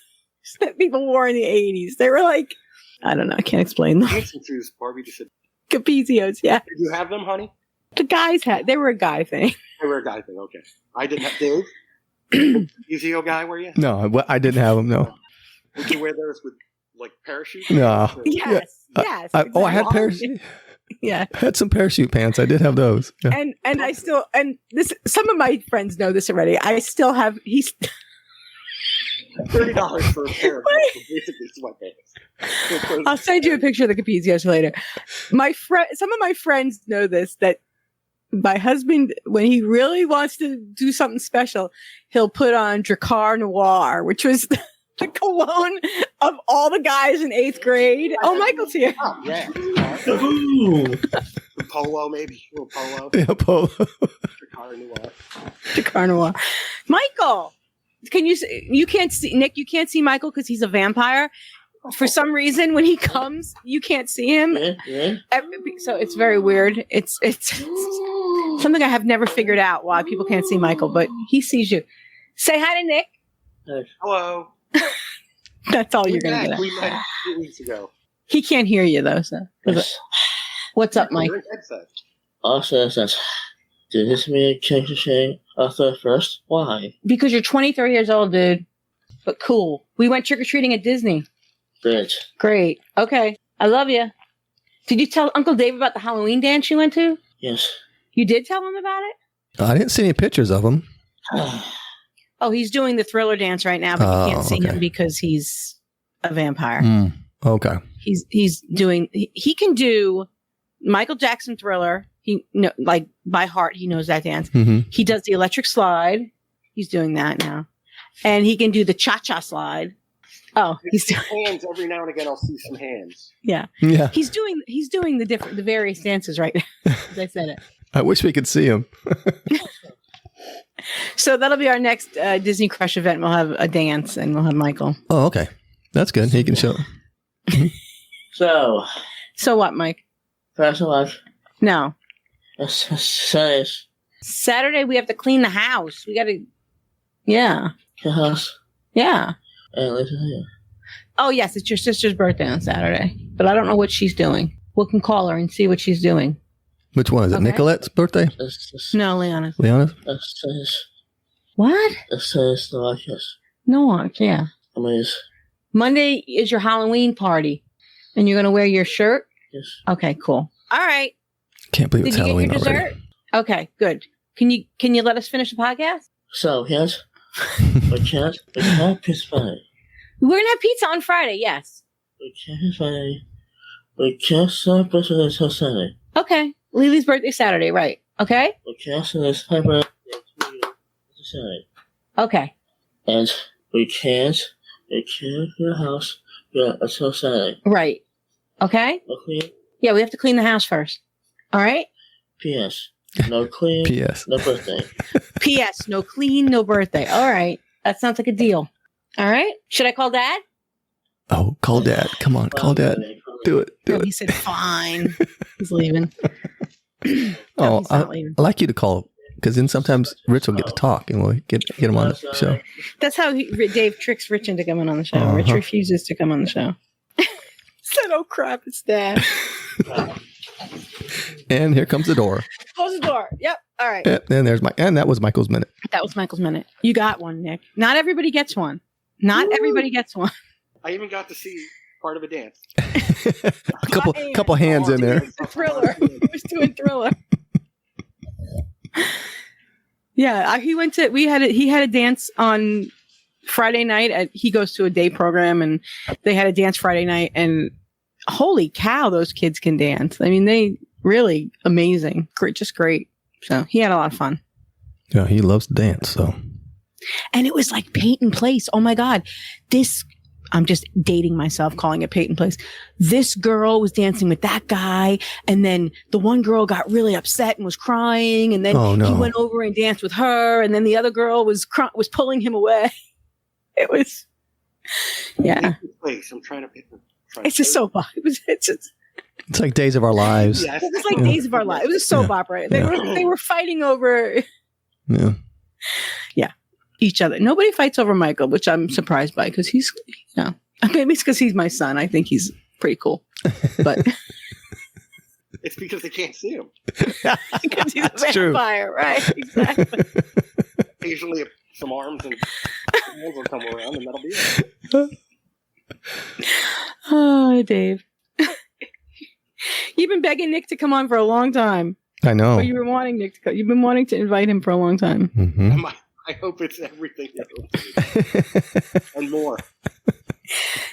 that people wore in the 80s. They were like, I don't know, I can't explain them. Dancing shoes. Barbie just said, Capezios, yeah. did you have them, honey? The guys they were a guy thing. They were a guy thing. Okay. I didn't have Dave. Uzio guy, were you? No, I didn't have them. No. Would you wear those with like parachutes? No. Yes, yes. I had exactly. parachute. Yeah. I had some parachute pants. I did have those. Yeah. And I still, and this, some of my friends know this already. I still have, $30 for a pair of basically sweatpants. I'll send you a picture of the Capizios later. Some of my friends know this, that my husband, when he really wants to do something special, he'll put on Dracar Noir, which was the cologne of all the guys in 8th grade. Oh, Michael's here. Oh, yeah. Ooh. Polo, maybe. A little polo. Yeah, polo. Dracar Noir. Dracar Noir. Michael, you can't see, Nick, you can't see Michael because he's a vampire. For some reason, when he comes, you can't see him. Yeah. So it's very weird. It's something I have never figured out why people can't see Michael, but he sees you. Say hi to Nick. Hello. That's all you're going to get. We met 2 weeks ago. He can't hear you, though. So what's up, Mike? You're in headset. Also says, did this mean change the shame after first? Why? Because you're 23 years old, dude. But cool. We went trick-or-treating at Disney. Bitch. Great. Okay. I love you. Did you tell Uncle Dave about the Halloween dance you went to? Yes. You did tell him about it? I didn't see any pictures of them. Oh, he's doing the Thriller dance right now, but you can't see okay. him because he's a vampire. Okay. He's doing. He can do Michael Jackson Thriller. Like by heart, he knows that dance. Mm-hmm. He does the electric slide. He's doing that now, and he can do the cha-cha slide. Oh, he's doing hands every now and again. I'll see some hands. Yeah. He's doing the various dances right now. As I said it. I wish we could see him. So that'll be our next Disney Crush event. We'll have a dance and we'll have Michael. Oh, okay. That's good. He can show. So what, Mike? first of all, No. says Saturday we have to clean the house. We got to. Yeah. the house Yeah. and listen here. Oh yes, it's your sister's birthday on Saturday, but I don't know what she's doing. We can call her and see what she's doing. Which one is it? Okay. Nicolette's birthday? No, Leanna. Leanna's? What? It says the like yes. No, yeah. I mean, Monday is your Halloween party, and you're gonna wear your shirt. yes. Okay, cool. All right. Can't believe Did it's you get Halloween your dessert? already. Okay, good. Can you let us finish the podcast? So yes, we can't piss Friday. We're gonna have pizza on Friday. Yes. We can't piss Friday. We can't celebrate until Sunday. Okay. Lily's birthday Saturday, right? Okay. We can't celebrate until Sunday. Okay. And we can't clean the house until Saturday. Right. Okay. No clean. Yeah, we have to clean the house first. All right. P.S. No clean. P.S. No birthday. P.S. No clean, no birthday. All right. That sounds like a deal. All right. Should I call Dad? Oh, call Dad. Come on, call Dad. Do it. Do No, it. he said fine. He's leaving. Oh, he's not leaving. I like you to call because then sometimes Rich will get to talk and we'll get him on the show. That's how Dave tricks Rich into coming on the show. Uh-huh. Rich refuses to come on the show. Said, "Oh crap, it's Dad." And here comes the door. Close the door. Yep. All right. And there's and that was Michael's minute. That was Michael's minute. You got one, Nick. Not everybody gets one. Not everybody gets one. I even got to see part of a dance. a couple hands in there. Thriller. He was doing Thriller. Yeah, he had a dance on Friday night. He goes to a day program and they had a dance Friday night, and holy cow, those kids can dance. I mean, they really amazing. Great, just great. So he had a lot of fun. Yeah, he loves to dance, so. And it was like Peyton Place. Oh my God. I'm just dating myself calling it Peyton Place. This girl was dancing with that guy. And then the one girl got really upset and was crying. And then he went over and danced with her. And then the other girl was pulling him away. It was, yeah. Place. I'm trying to pick them. It's a soap opera. It's like Days of Our Lives. Yes. It was like Days of Our Lives. It was a soap opera. They were fighting over. Yeah. Yeah. Each other. Nobody fights over Michael, which I'm surprised by because he's, maybe it's because he's my son. I think he's pretty cool, but it's because they can't see him. Because he's a vampire, right? Exactly. Occasionally, some arms and hands will come around, and that'll be it. Oh, Dave. You've been begging Nick to come on for a long time. I know. Or you were wanting Nick to come. You've been wanting to invite him for a long time. Mm-hmm. I hope it's everything you hope it is. And more.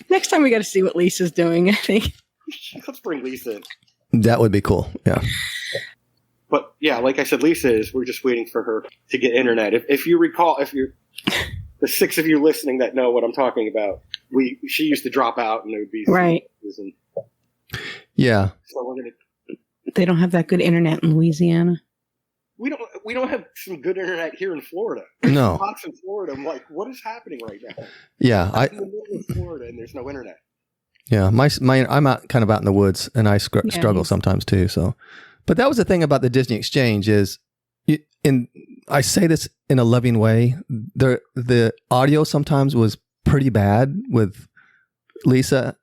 Next time we got to see what Lisa's doing, I think. Let's bring Lisa in. That would be cool. Yeah. But yeah, like I said, we're just waiting for her to get internet. If you recall, the 6 of you listening that know what I'm talking about, she used to drop out and there would be right. And, Yeah. so we're gonna. They don't have that good internet in Louisiana. We don't have some good internet here in Florida. No. Spots in Florida. I'm like, what is happening right now? Yeah. I'm in the middle of Florida and there's no internet. Yeah. I'm kind of out in the woods, and I struggle sometimes too. So, but that was the thing about the Disney Exchange is, I say this in a loving way. The audio sometimes was pretty bad with Lisa,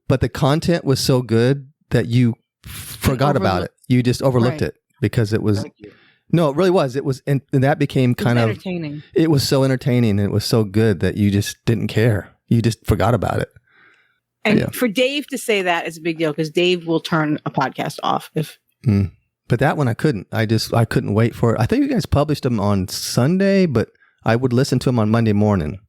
but the content was so good that you forgot about it. You just overlooked it because it was. Thank you. No, it really was. It was, and that became kind of entertaining. It was so entertaining, and it was so good that you just didn't care. You just forgot about it. And for Dave to say that is a big deal because Dave will turn a podcast off if. But that one I couldn't. I couldn't wait for it. I think you guys published them on Sunday, but I would listen to them on Monday morning.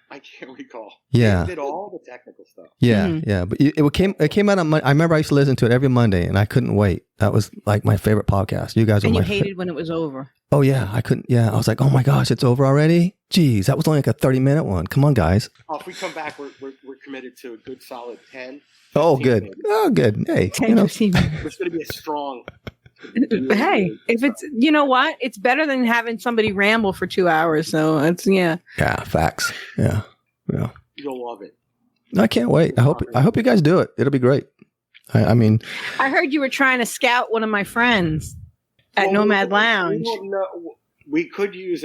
I can't recall. Yeah, They did all the technical stuff. Yeah, yeah. But it came out on Monday. I remember I used to listen to it every Monday, and I couldn't wait. That was like my favorite podcast. You guys were and my you hated when it was over. Oh yeah, I couldn't. Yeah, I was like, oh my gosh, it's over already. Jeez, that was only like a 30-minute one. Come on, guys. Oh, if we come back, we're committed to a good solid 10. Oh, good. Minutes. Oh, good. Hey, 10, 15 minutes. It's going to be a strong. Hey, if it's, you know what? It's better than having somebody ramble for 2 hours. So it's, yeah. Yeah, facts. Yeah. Yeah. You'll love it. I can't wait. I hope you guys do it. It'll be great. I mean, I heard you were trying to scout one of my friends at Nomad Lounge. We could use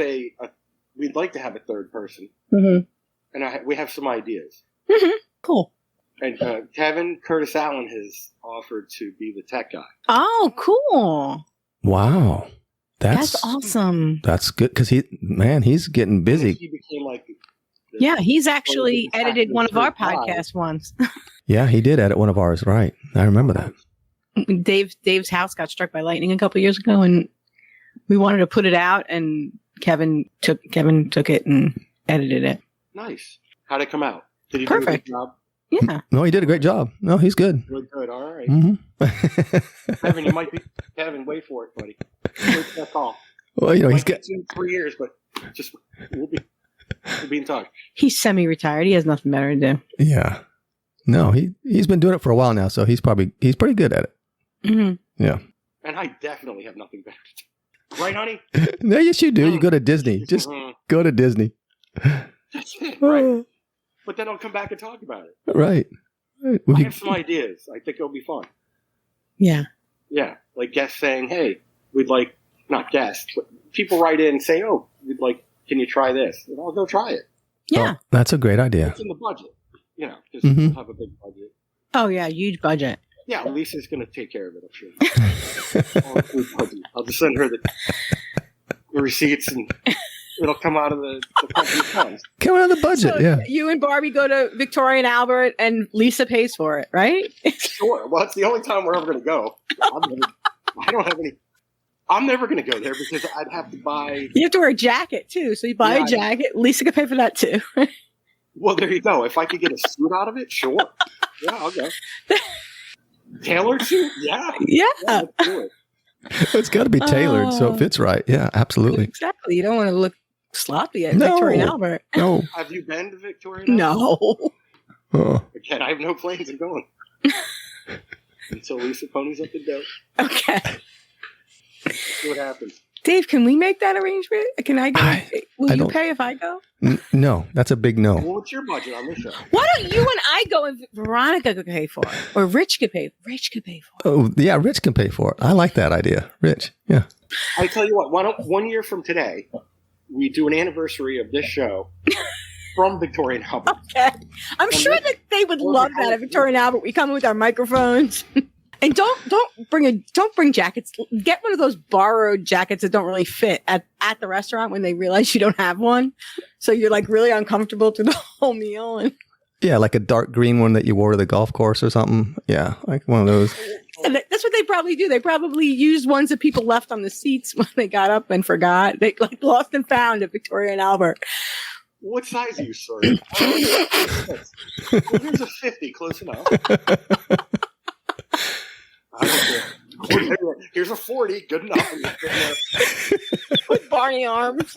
we'd like to have a third person. Mm-hmm. And we have some ideas. Mm-hmm. Cool. And Kevin Curtis Allen has offered to be the tech guy. Oh, cool. wow. That's awesome. That's good because he's getting busy. He became like. Yeah, he's actually edited one of our podcasts once. Yeah, he did edit one of ours. Right. I remember that. Dave's house got struck by lightning a couple years ago, and we wanted to put it out, and Kevin took it and edited it. Nice. How'd it come out? Did he Perfect. do a good job? Yeah. No, he did a great job. No, he's good. Really good. All right. Mm-hmm. Kevin, you might be. Kevin, wait for it, buddy. Wait for that call. Well, he's Might got. be 3 years, but just we'll be in touch. He's semi-retired. He has nothing better to do. Yeah. No, he's been doing it for a while now, so he's pretty good at it. Mm-hmm. Yeah. And I definitely have nothing better to do. Right, honey? No, yes, you do. You go to Disney. Just go to Disney. That's it. Right. But then I'll come back and talk about it. Right. I have some ideas. I think it'll be fun. Yeah. Yeah. Like guests saying, hey, we'd like, not guests, but people write in and say, oh, we'd like, can you try this? And I'll go try it. Yeah. Oh, that's a great idea. It's in the budget. You know, because we'll have a big budget. Oh, yeah. Huge budget. Yeah, Lisa's going to take care of it, I'm sure. I'll just send her the receipts and it'll come out of the company funds. Come out of the budget, So yeah. you and Barbie go to Victoria and Albert, and Lisa pays for it, right? Sure. Well, it's the only time we're ever going to go. I'm never going to go there because I'd have to buy. You have to wear a jacket, too. So you buy a jacket. Lisa could pay for that, too. Well, there you go. If I could get a suit out of it, sure. Yeah, I'll go. Tailored suit? Yeah. Yeah. Let's do it. It's got to be tailored so it fits right. Yeah, absolutely. Exactly. You don't want to look sloppy at No. Victoria and Albert. No. Have you been to Victoria? No. Oh. Again, I have no plans of going. Until Lisa ponies up the dough. Okay. See what happens. Dave, can we make that arrangement? Can I go? Will I you don't- pay if I go? No, that's a big no. Well, what's your budget on this show? Why don't you and I go and Veronica could pay for it? Or Rich could pay for it. Oh, yeah, Rich can pay for it. I like that idea. Rich, yeah. I tell you what, why don't 1 year from today, we do an anniversary of this show from Victoria and Albert. Okay. I'm sure that they would love that at Victoria and Albert. We come with our microphones. And don't bring jackets. Get one of those borrowed jackets that don't really fit at the restaurant when they realize you don't have one. So you're like really uncomfortable through the whole meal. And Yeah, like a dark green one that you wore to the golf course or something. Yeah, like one of those. And that's what they probably do. They probably used ones that people left on the seats when they got up and forgot. They like lost and found at Victoria and Albert. What size are you, sir? Well, here's a 50, close enough. I don't care. Here's a 40, good enough. With Barney arms.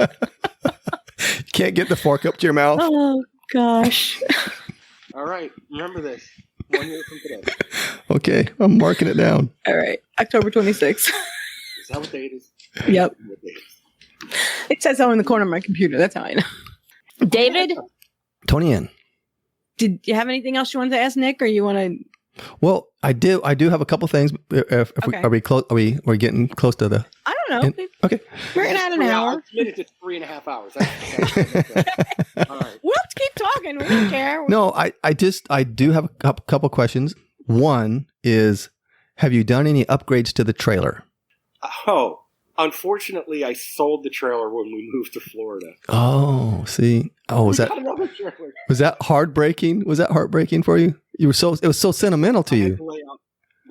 Can't get the fork up to your mouth. Oh, gosh. All right, remember this. 1 year from today. Okay, I'm marking it down. All right, October 26th. Is that what date is? Yep. What date is? It says so in the corner of my computer. That's how I know. David, Toni-Ann. did you have anything else you wanted to ask Nick, or you want to? Well, I do have a couple things. If Okay. we're close? We're getting close to the. I don't know. Okay. We're at an hour. I committed to 3.5 hours. That's all right. We'll have to keep talking. We don't care. No, I do have a couple questions. One is, have you done any upgrades to the trailer? Oh, unfortunately, I sold the trailer when we moved to Florida. Oh, see. Oh, We got another trailer. was that heartbreaking? Was that heartbreaking for you? It was so sentimental to you.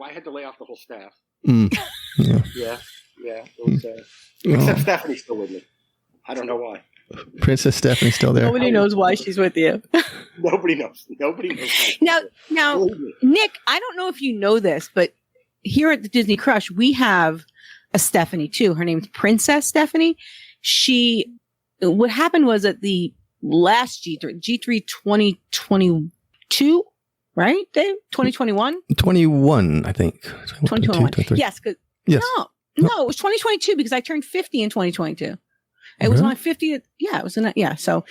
I had to lay off the whole staff. Mm. Yeah. Yeah. It was, except Stephanie's still with me. I don't know why. Princess Stephanie's still there. Nobody knows why she's with you. Nobody knows. Now, Believe me. Nick, I don't know if you know this, but here at the Disney Crush, we have a Stephanie too. Her name's Princess Stephanie. What happened was at the last G3 2022, right, Dave? 2021? 21, I think. 2021. 23. Yes. Yes. No, it was 2022 because I turned 50 in 2022. It was my 50th. Yeah, it was so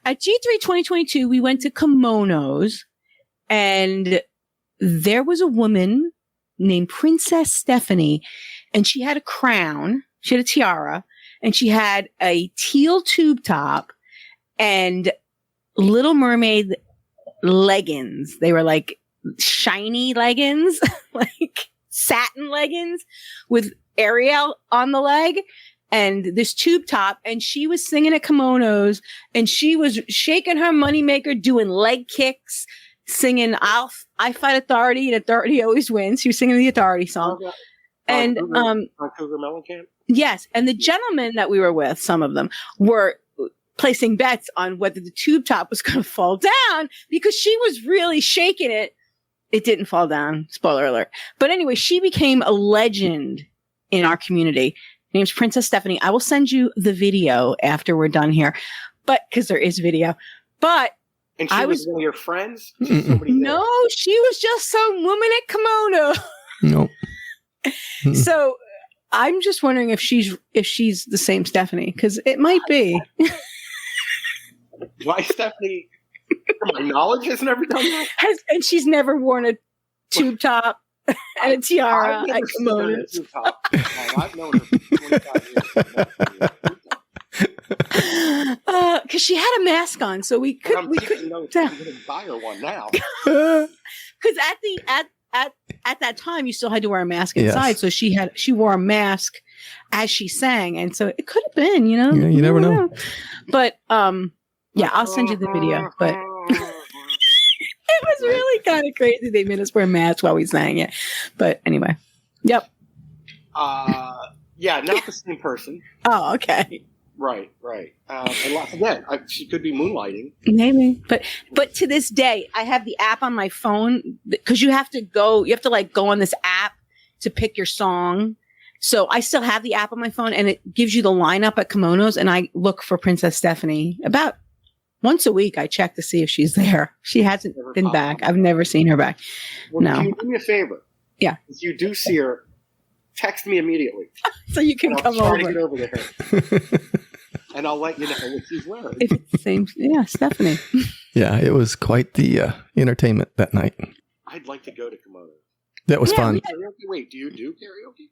at G3 2022, we went to Kimonos, and there was a woman named Princess Stephanie, and she had a crown, she had a tiara, and she had a teal tube top and Little Mermaid leggings. They were like shiny leggings, like satin leggings with Ariel on the leg. And this tube top, and she was singing at Kimonos, and she was shaking her moneymaker, doing leg kicks, singing I Fight Authority, and Authority Always Wins. She was singing the Authority song. And Cougar Mellencamp? yes, and the gentlemen that we were with, some of them, were placing bets on whether the tube top was going to fall down because she was really shaking it. It didn't fall down. Spoiler alert. But anyway, she became a legend in our community. Her name's Princess Stephanie. I will send you the video after we're done here, but because there is video. But And she I was was one of your friends? Just somebody there? no, she was just some woman at Kimono. No. So I'm just wondering if she's the same Stephanie, because it might be. Why Stephanie, from my knowledge, has never done that? And she's never worn a tube top and a tiara I've at never seen her in a Kimonos. tube top. I've known her for 25 years. Because she had a mask on, so we I'm couldn't taking notes. tell. I'm going to buy her one now. Because at that time you still had to wear a mask inside, Yes. so she wore a mask as she sang, and so it could have been, you know. Yeah, you never know. But yeah, I'll send you the video. But it was really kind of crazy. They made us wear masks while we sang it. But anyway, yep. Yeah, not the same person. Oh, okay. Right. And again, she could be moonlighting. Maybe, but to this day, I have the app on my phone because you have to go on this app to pick your song. So I still have the app on my phone, and it gives you the lineup at Kimonos, and I look for Princess Stephanie about once a week. I check to see if she's there. She hasn't been back. I've never seen her back. Well, No. Can you do me a favor? Yeah. If you do see her, text me immediately. So you can And I'll come try over. to get over there. And I'll let you know what she's wearing. If it's the same, yeah, Stephanie. Yeah, it was quite the entertainment that night. I'd like to go to Kimono. That was Yeah, fun. we- Karaoke? Wait, do you do karaoke?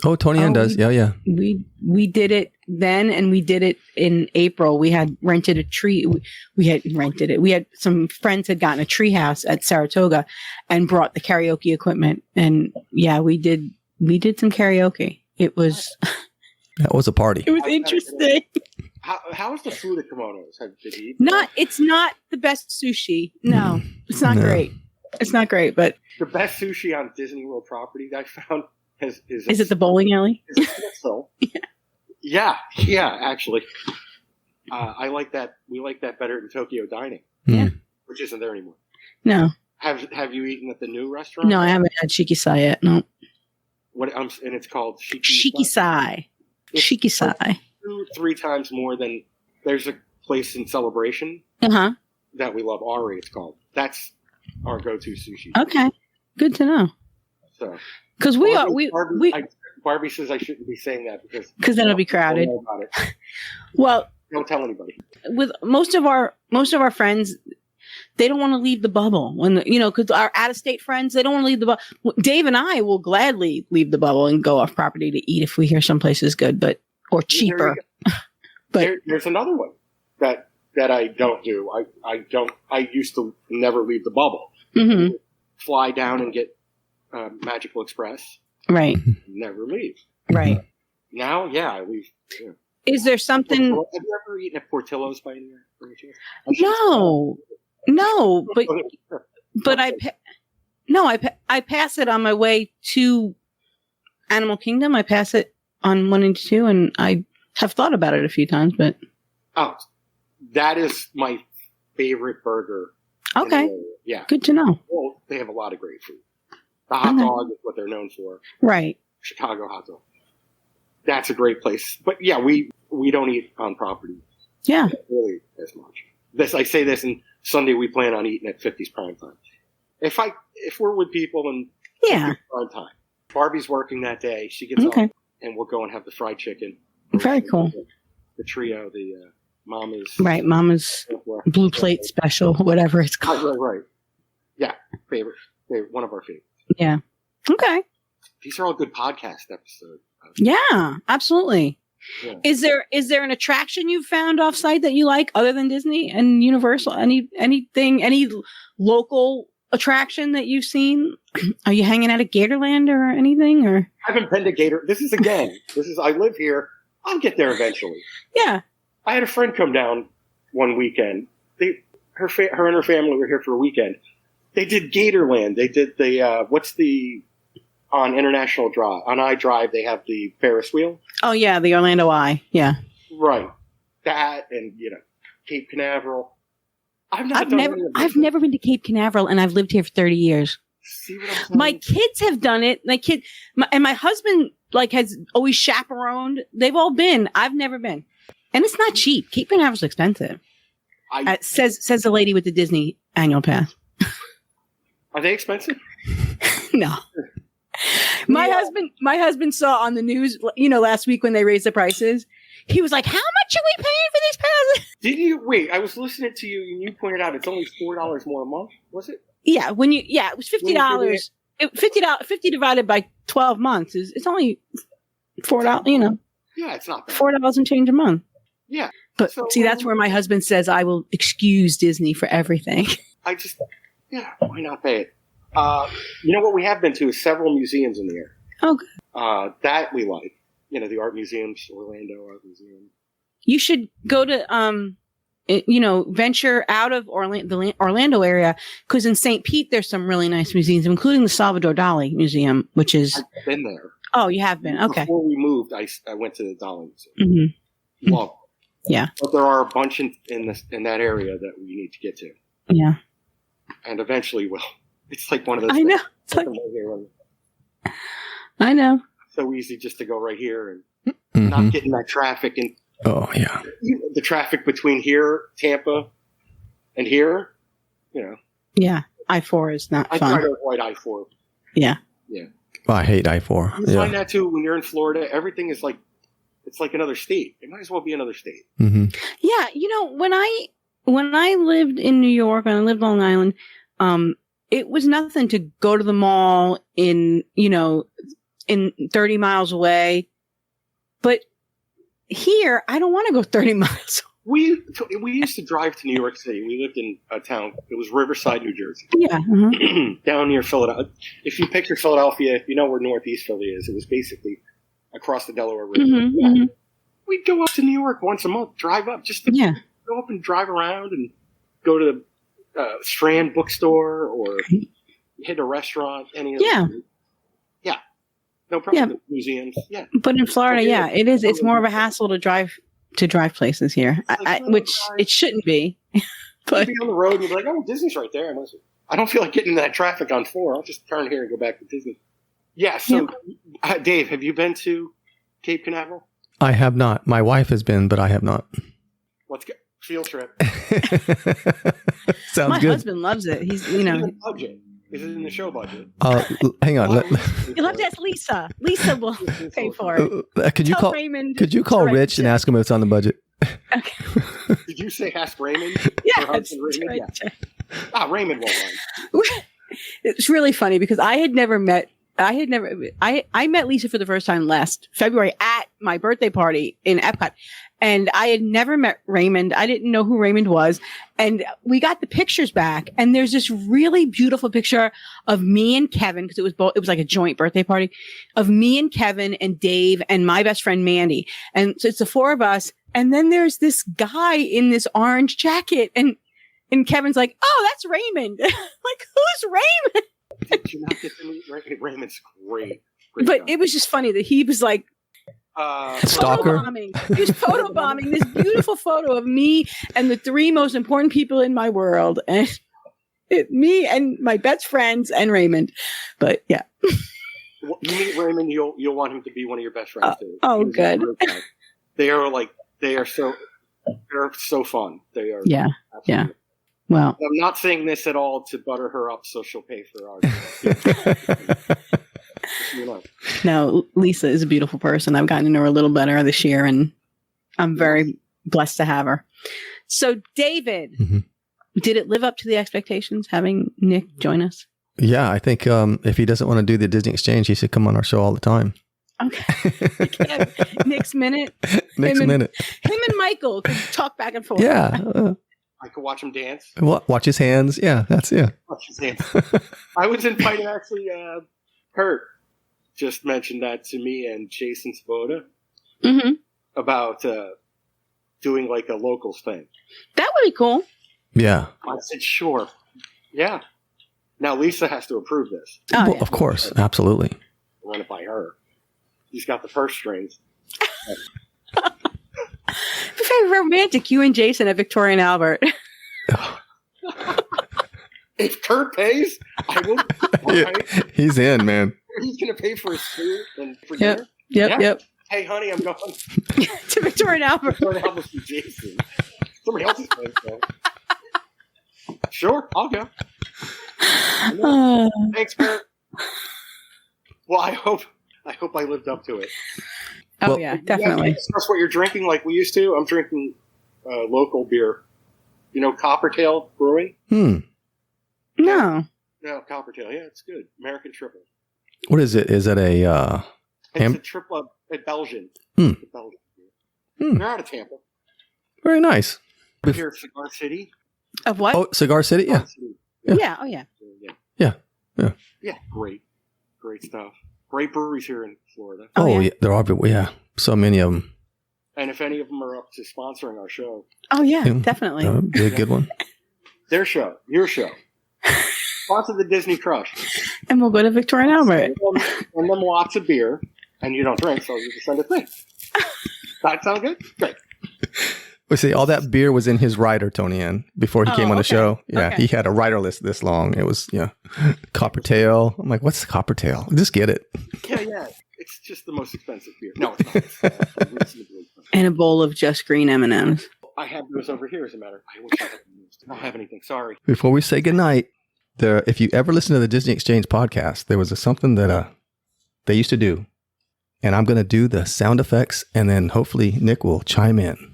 Oh, Toni-Ann does. Yeah. We did it then, and we did it in April. We had rented a tree. We had rented it. We had some friends had gotten a tree house at Saratoga and brought the karaoke equipment. And yeah, we did some karaoke. It was That was a party. it was interesting. How is the food at Kimonos? Did you eat It's not the best sushi. No, it's not great. It's not great, but the best sushi on Disney World property that I found is it the bowling alley? Is it schnitzel? Yeah, actually. I like that. We like that better than Tokyo Dining. Yeah. Which isn't there anymore. No. Have you eaten at the new restaurant? No, I haven't had Shikisai yet. No. And it's called Shikisai. Shikisai. Like 2-3 times more than there's a place in Celebration that we love. Ari, it's called. That's our go-to sushi. Okay, good to know. So, because Barbie says I shouldn't be saying that because then it'll be crowded. Don't know about it. Well, don't tell anybody. With most of our friends, they don't want to leave the bubble because our out-of-state friends, they don't want to leave the bubble. Dave and I will gladly leave the bubble and go off property to eat if we hear someplace is good, or cheaper. But there's another one that I don't do. I used to never leave the bubble. Mm-hmm. Fly down and get Magical Express. Right. Never leave. Right. Now, yeah, I leave. Yeah. Is there something? Have you ever eaten at Portillo's by any chance? No, but I pass it on my way to Animal Kingdom. I pass it on 1 and 2, and I have thought about it a few times, but that is my favorite burger. Okay, yeah, good to know. Well, they have a lot of great food. The hot dog is what they're known for, right? Chicago hot dog. That's a great place, but yeah, we don't eat on property. Yeah, really as much. I say this, and Sunday we plan on eating at 50's Prime Time. If we're with people and prime time. Barbie's working that day. She gets up and we'll go and have the fried chicken. Very cool. The trio, the Mama's. Right, Mama's Blue Plate Special, whatever it's called. Right. Yeah, favorite. One of our favorites. Yeah. Okay. These are all good podcast episodes. Yeah, absolutely. Yeah. Is there an attraction you've found off site that you like other than Disney and Universal? Anything, any local attraction that you've seen? Are you hanging out at Gatorland or anything? Or I haven't been to Gator. I live here. I'll get there eventually. Yeah. I had a friend come down one weekend. Her and her family were here for a weekend. They did Gatorland. They did the on International Drive. On I-Drive, they have the Ferris wheel. Oh, yeah, the Orlando Eye. Yeah. Right. That and, Cape Canaveral. I've never been to Cape Canaveral, and I've lived here for 30 years. See what I'm saying? My kids have done it. My husband has always chaperoned. They've all been. I've never been. And it's not cheap. Cape Canaveral's expensive. Says the lady with the Disney annual pass. Are they expensive? No. My husband saw on the news, last week when they raised the prices. He was like, "How much are we paying for these passes?" Did you wait? I was listening to you, and you pointed out it's only $4 more a month. Was it? Yeah. It was $50. $50 divided by 12 months it's only $4. Yeah, it's not bad. $4 and change a month. Yeah. But see, that's where my husband says I will excuse Disney for everything. Why not pay it? What we have been to is several museums in the area. Okay. That we like. The art museums, Orlando Art Museum. You should go to, venture out of the Orlando area, because in St. Pete, there's some really nice museums, including the Salvador Dali Museum, which is... I've been there. Oh, you have been? Okay. Before we moved, I went to the Dali Museum. Mm-hmm. Love it. Yeah. But there are a bunch in that area that we need to get to. Yeah. And eventually we'll. It's like one of those I know. I know. So easy just to go right here and not get in that traffic. And oh, yeah. The traffic between here, Tampa, and here, Yeah. I-4 is not fun. I try to avoid I-4. Yeah. Yeah. Well, I hate I-4. You find that too when you're in Florida. Everything is it's like another state. It might as well be another state. Mm-hmm. Yeah. When I lived in New York and I lived on Long Island, it was nothing to go to the mall in in 30 miles away. But here, I don't want to go 30 miles. We used to drive to New York City. We lived in a town. It was Riverside, New Jersey. Yeah. Down near Philadelphia. If you picture Philadelphia, if you know where Northeast Philly is, it was basically across the Delaware River. We'd go up to New York once a month, drive up, just to go up and drive around and go to the Strand bookstore or hit a restaurant. Any of them. Yeah. No problem. Yeah. Museums. Yeah. But in Florida, it is. It's more of a hassle to drive places here, which it shouldn't be. But you'd be on the road and you'd be like, oh, Disney's right there. I don't feel like getting in that traffic on 4. I'll just turn here and go back to Disney. Yeah. So, Dave, have you been to Cape Canaveral? I have not. My wife has been, but I have not. Let's go. Field trip. Sounds my good. husband loves it. He's, Budget. Is it in the show budget? Hang on. You'll have to ask Lisa. Lisa will pay for it. Could you Tell call Raymond Could you call Rich and ask him if it's on the budget? Okay. Did you say ask Raymond? Yeah, Or that's Raymond? right. Yeah. Raymond won't mind. It's really funny because I met Lisa for the first time last February at my birthday party in Epcot. And I had never met Raymond. I didn't know who Raymond was. And we got the pictures back. And there's this really beautiful picture of me and Kevin, because it was like a joint birthday party, of me and Kevin and Dave and my best friend Mandy. And so it's the 4 of us. And then there's this guy in this orange jacket. And Kevin's like, oh, that's Raymond. Like, who's Raymond? Did you not get to meet Raymond? Raymond's great. But it was just funny that he was like, stalker. He was photobombing this beautiful photo of me and the 3 most important people in my world, and me and my best friends and Raymond. But yeah, you meet Raymond, you'll want him to be one of your best friends too. Good. They're so fun. They are. Yeah. Absolutely. Yeah. Well, I'm not saying this at all to butter her up so she'll pay for ours. No, Lisa is a beautiful person. I've gotten to know her a little better this year, and I'm very blessed to have her. So, David, did it live up to the expectations having Nick join us? Yeah, I think if he doesn't want to do the Disney Exchange, he should come on our show all the time. Okay. Nick's Minute. Nick's Minute. Him and Michael could talk back and forth. Yeah. I could watch him dance. Watch his hands. Yeah, Watch his hands. I was invited, actually, Kurt just mentioned that to me and Jason Svoboda about doing like a locals thing. That would be cool. Yeah. I said, sure. Yeah. Now Lisa has to approve this. Oh, Well, of course. Absolutely. Run it by her. She's got the purse strings. Very romantic. You and Jason at Victoria and Albert. If Kurt pays, I will. Yeah, he's in, man. He's going to pay for his food and for dinner. Yep. Hey, honey, I'm going To Victoria and Albert. to help with Jason. Somebody else is paying for it. Sure, I'll go. Thanks, Kurt. Well, I hope I lived up to it. Oh, Well, yeah, definitely. Discuss what you're drinking like we used to. I'm drinking local beer. You know, Coppertail Brewing? No. No, Coppertail. Yeah, it's good. American triple. What is it? Is it a It's a triple at Belgian. Hmm. It's a Belgian beer. They're out of Tampa. very nice? Here at Cigar City. Of what? Oh, Cigar City? Yeah. Yeah. Oh, yeah. Yeah, great stuff. Great breweries here in Florida. Oh, yeah. There are. Yeah. So many of them. And if any of them are up to sponsoring our show, Oh, yeah, definitely. That would be a good one. their show, your show, sponsor the Disney Crush, And we'll go to Victoria and Albert. and then lots of beer, and you don't drink, so you just send a thing. That sound good? Great. We see all that beer was in his rider, Toni-Ann, before he came on the show. Yeah, Okay. he had a rider list this long. It was Coppertail. I'm like, what's Coppertail? Just get it. Yeah. It's just the most expensive beer. No, it's not. It's reasonably expensive. And a bowl of just green M&Ms. I have those over here, as a matter. I wish I had those. I don't have anything. Sorry. Before we say goodnight, if you ever listen to the Disney Exchange podcast, there was something that they used to do. And I'm going to do the sound effects, and then hopefully Nick will chime in.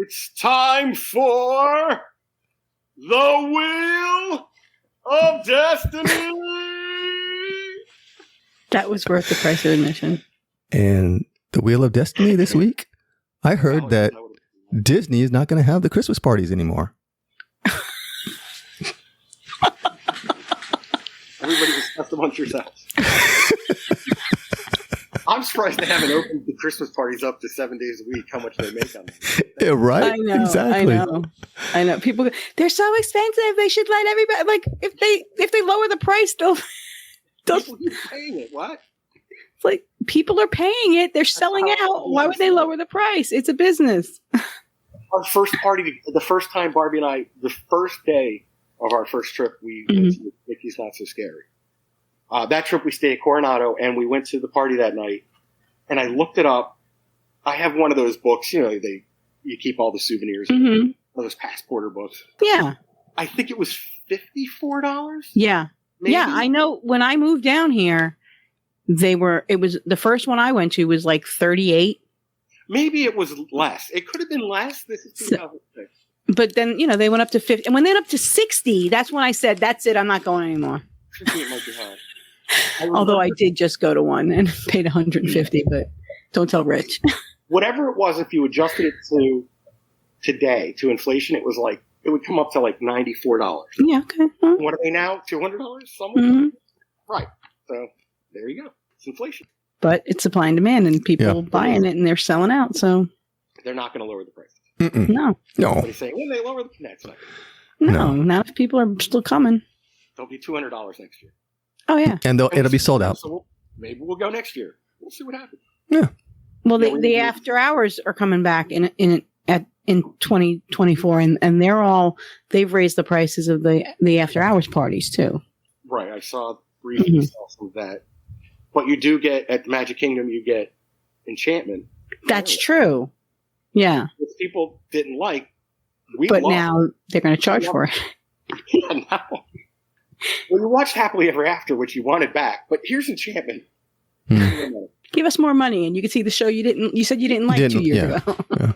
It's time for the Wheel of Destiny. That was worth the price of admission. And the Wheel of Destiny this week, I heard that Disney is not going to have the Christmas parties anymore. Everybody discuss amongst yourselves. I'm surprised they haven't opened the Christmas parties up to 7 days a week. How much they make on them? Yeah, right? I know. Exactly. I know. People, they're so expensive. They should let everybody, like, if they lower the price, they'll People keep paying it. What? it's like people are paying it. They're selling out. Why would they lower the price? It's a business. Our first party, the first time Barbie and I, the first day of our first trip, we went to Mickey's Not So Scary. That trip we stayed at Coronado, and we went to the party that night. And I looked it up. I have one of those books, you know, you keep all the souvenirs. One of those passporter books. Yeah. I think it was $54. Yeah. Maybe? Yeah. I know when I moved down here, it was the first one I went to was like 38. Maybe it was less. It could have been less. This is 2006. But then, you know, they went up to 50. And when they went up to 60, that's when I said, that's it. I'm not going anymore. 50 might be high. Although I did just go to one and paid 150, but don't tell Rich. Whatever it was, if you adjusted it to today, to inflation, it was like, it would come up to like $94. Yeah, okay. What are they now? $200? Somewhere? Right. So there you go. It's inflation. But it's supply and demand, and people buying it, and they're selling out. So they're not going to lower the price. No. Somebody's saying, when they lower the price, No, not if people are still coming. They'll be $200 next year. Oh yeah, and it'll be sold out. So maybe we'll go next year. We'll see what happens. Yeah. Well, the after hours are coming back in 2024, and they've raised the prices of the after hours parties too. Right. I saw briefly some of that. But you do get at the Magic Kingdom, you get enchantment. That's true. Yeah. Which people didn't like. But now they're going to charge for it. Yeah, now. Well, you watched Happily Ever After, which you wanted back, but here's enchantment. Give us more money, and you can see the show you said you didn't like 2 years ago. There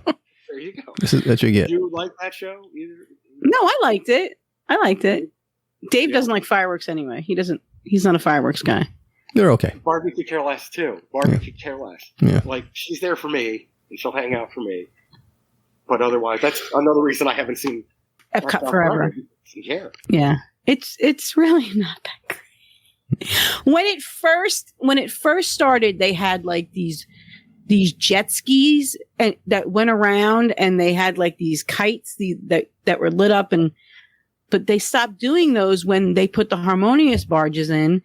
you go. That's what you get. Did you like that show either? No, I liked it. Dave doesn't like fireworks anyway. He's not a fireworks guy. They're okay. Barbie could care less too. Barbie could care less. Yeah. Like, she's there for me, and she'll hang out for me. But otherwise, that's another reason I haven't seen Epcot forever. Yeah. Yeah. It's really not that great. When it first started, they had like these jet skis that went around, and they had like these kites that were lit up, but they stopped doing those when they put the Harmonious barges in,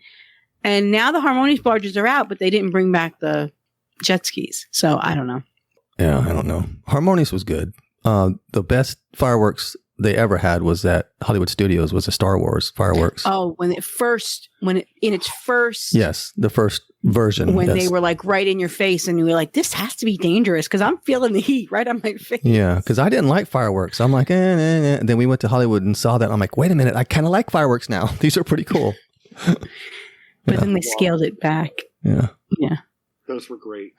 and now the Harmonious barges are out, but they didn't bring back the jet skis. So I don't know. Yeah, I don't know. Harmonious was good. The best fireworks they ever had was at Hollywood Studios was the Star Wars fireworks. Oh, in its first yes, the first version when they were like right in your face, and you were like, this has to be dangerous because I'm feeling the heat right on my face. Yeah, because I didn't like fireworks. I'm like, And then we went to Hollywood and saw that. And I'm like, wait a minute, I kind of like fireworks now. These are pretty cool. But then they scaled it back. Yeah. Those were great.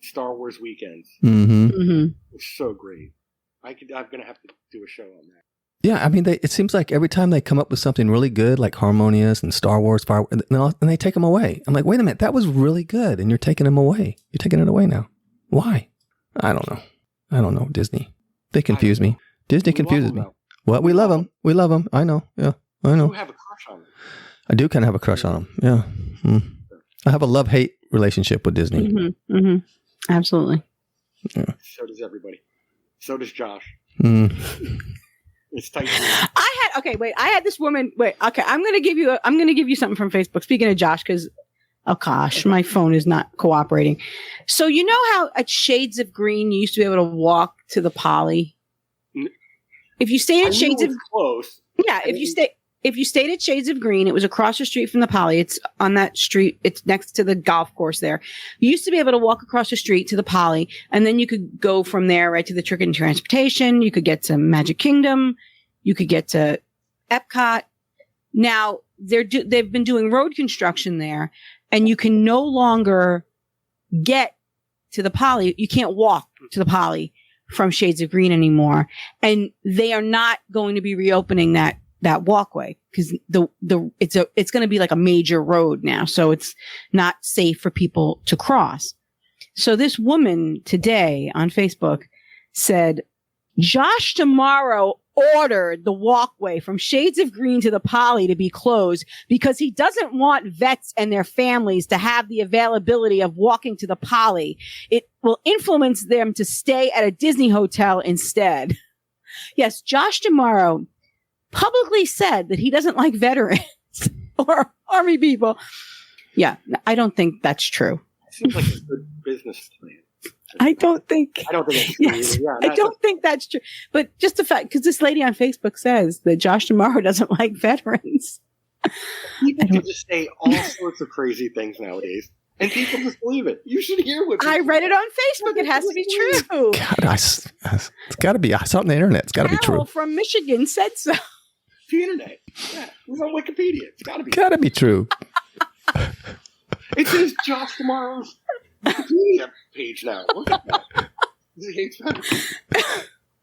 Star Wars weekends. It was so great. I'm going to have to do a show on that. Yeah, I mean, it seems like every time they come up with something really good, like Harmonious and Star Wars fireworks, and they take them away. I'm like, wait a minute, that was really good, and you're taking them away. You're taking it away now. Why? I don't know. Disney. They confuse me. Disney confuses me. Well, we love them. We love them. I know. Yeah, I know. You have a crush on them. I do kind of have a crush on them. Yeah. I have a love-hate relationship with Disney. Absolutely. Yeah. So does everybody. So does Josh. It's tight. I had this woman. I'm going to give you something from Facebook. Speaking of Josh, because my phone is not cooperating. So you know how at Shades of Green you used to be able to walk to the Poly? If you stayed at Shades of close. Yeah, if you stayed at Shades of Green, it was across the street from the Poly. It's on that street. It's next to the golf course there. You used to be able to walk across the street to the Poly, and then you could go from there right to the Trick and Transportation. You could get to Magic Kingdom. You could get to Epcot. Now, they've been doing road construction there, and you can no longer get to the Poly. You can't walk to the Poly from Shades of Green anymore. And they are not going to be reopening that walkway because it's going to be like a major road now. So it's not safe for people to cross. So this woman today on Facebook said, Josh tomorrow ordered the walkway from Shades of Green to the Poly to be closed because he doesn't want vets and their families to have the availability of walking to the Poly. It will influence them to stay at a Disney hotel instead. Yes, Josh tomorrow publicly said that he doesn't like veterans or Army people. Yeah, I don't think that's true. Seems like a good business plan. I don't think it's true. Yes, Yeah, I don't think that's true. But just the fact, because this lady on Facebook says that Josh tomorrow doesn't like veterans. People can just say all sorts of crazy things nowadays, and people just believe it. You should hear what I read it on Facebook. It has to be true. God, it's got to be. I saw it on the internet. It's got to be true. Carol from Michigan said so. The internet. Yeah, it was on Wikipedia. It's got to be. Got to be true. It says Josh tomorrow's Wikipedia page now. Look at that. He hates veterans.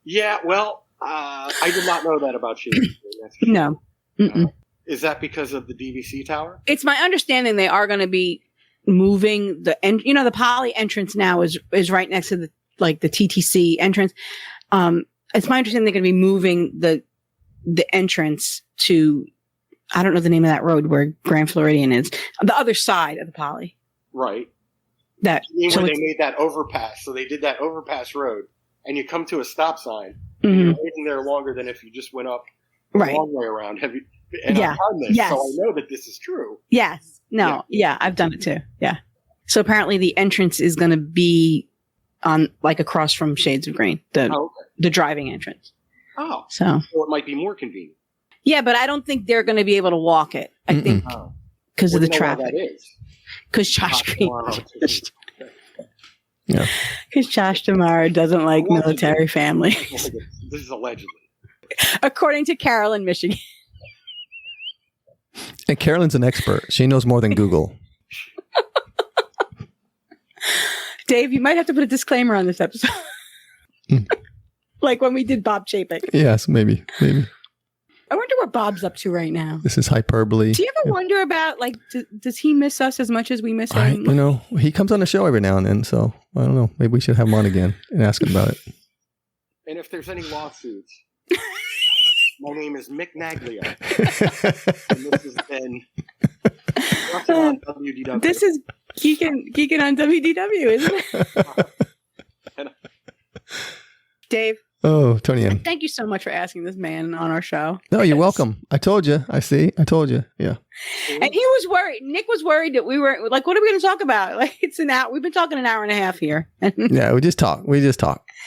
Yeah, well, I did not know that about you. No. Is that because of the DVC tower? It's my understanding they are going to be moving the Poly entrance now is right next to the TTC entrance. It's my understanding they're going to be moving the entrance to, I don't know the name of that road where Grand Floridian is, on the other side of the Poly. Right. Where they made that overpass. So they did that overpass road, and you come to a stop sign, and Mm-hmm. you're waiting there longer than if you just went up the long way around. Have you? And Yeah. I've done this, Yes. so I know that this is true. Yes. No. Yeah. I've done it too. Yeah. So apparently the entrance is going to be on across from Shades of Green, the driving entrance. Oh. So it might be more convenient. yeah, but I don't think they're going to be able to walk it. I think because of the traffic. That is. Because Josh Green. Yeah. Because Josh tomorrow doesn't like military family, This is allegedly. according to Carol in Michigan. And Carolyn's an expert. She knows more than Google. Dave, you might have to put a disclaimer on this episode. Like when we did Bob Chapek. Yes, maybe. I wonder what Bob's up to right now. This is hyperbole. Do you ever wonder about, does he miss us as much as we miss him? He comes on the show every now and then, so I don't know. Maybe we should have him on again and ask him about it. And if there's any lawsuits, my name is Mick Maglio. And this has been on WDW. This is geeking on WDW, isn't it? Dave. Oh, Toni-Ann. Thank you so much for asking this man on our show. No, you're welcome. I told you. I told you. Yeah. And he was worried. Nick was worried that we were like, what are we going to talk about? Like, it's an hour. We've been talking an hour and a half here. Yeah, we just talk.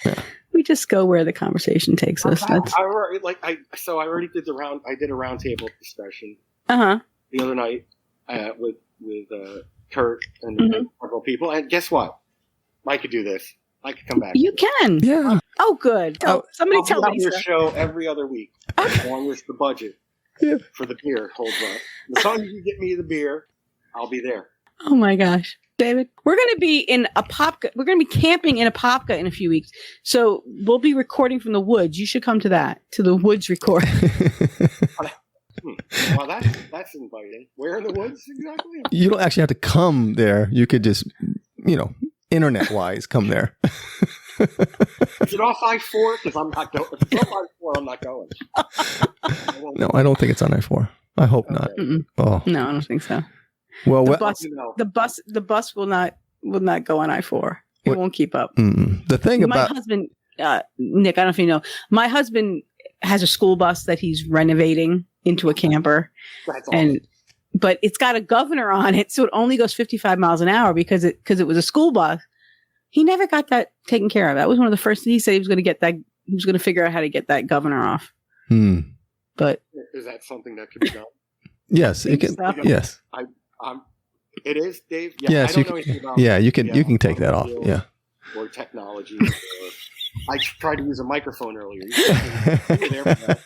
Yeah. We just go where the conversation takes us. I already did I did a roundtable discussion the other night with Kurt and several people. And guess what? I could do this. I could come back. You can. Yeah. Oh, good. Somebody tell me. Your show every other week, as long as the budget for the beer holds up. As long as you get me the beer, I'll be there. Oh my gosh, David, we're going to be in Apopka. We're going to be camping in Apopka in a few weeks, so we'll be recording from the woods. You should come to the woods record. Well, that's inviting. Where in the woods exactly? You don't actually have to come there. You could just, internet-wise, come there. Is it off I-4? Because I'm not going. If it's off I-4, I'm not going. No, I don't think it's on I-4. I hope not. Oh. No, I don't think so. Well, the bus will not go on I-4. It won't keep up. The thing about my husband, Nick, I don't know if you know, my husband has a school bus that he's renovating into a camper. That's awesome. But it's got a governor on it, so it only goes 55 miles an hour because it was a school bus. He never got that taken care of. That was one of the first things he said he was going to get that. He was going to figure out how to get that governor off. But is that something that could be done? Yes, it can. Yes, it is, Dave. Yeah, yes, I don't know anything about. Yeah, you can take that off. Yeah, or technology. I tried to use a microphone earlier. You were there.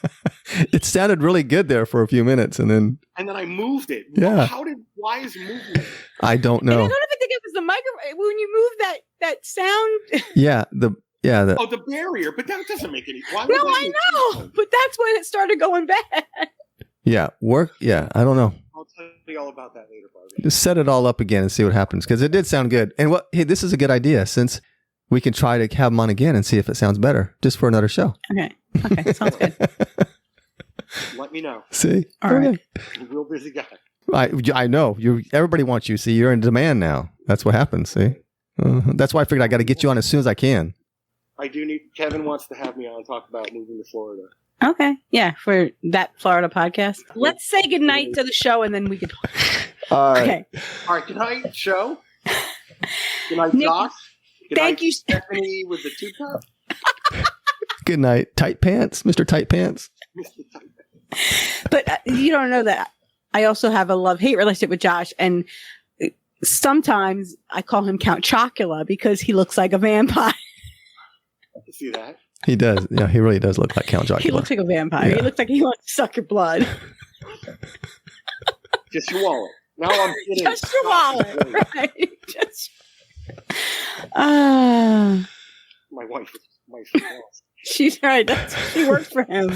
It sounded really good there for a few minutes, and then I moved it. Yeah. Why is moving? I don't know. And I don't even think it was the microphone when you move that sound. Yeah, Yeah. Oh, the barrier, but that doesn't make any. Why would No, that I make know, sense? but that's when it started going bad. Yeah. Work. Yeah. I don't know. I'll tell you all about that later, Barbie. Just set it all up again and see what happens because it did sound good. And hey, this is a good idea since we can try to have them on again and see if it sounds better just for another show. Okay. Sounds good. Let me know. See? All right. I'm a real busy guy. I know. Everybody wants you. See, you're in demand now. That's what happens. See? That's why I figured I got to get you on as soon as I can. I do need. Kevin wants to have me on and talk about moving to Florida. Okay. Yeah, for that Florida podcast. Let's say goodnight to the show and then we can talk. All right. Okay. All right. Good night, show. Good night, Nick, Josh. Good thank night, you. Stephanie with the 2-cup. Good night. Tight pants, Mr. Tight Pants. But you don't know that I also have a love-hate relationship with Josh. And sometimes I call him Count Chocula because he looks like a vampire. You see that? He does. Yeah, he really does look like Count Chocula. He looks like a vampire. Yeah. He looks like he wants to suck your blood. Just your wallet. Now I'm kidding. Just your wallet. Right. Just. Ah. My wife is the boss. She's right. She works for him.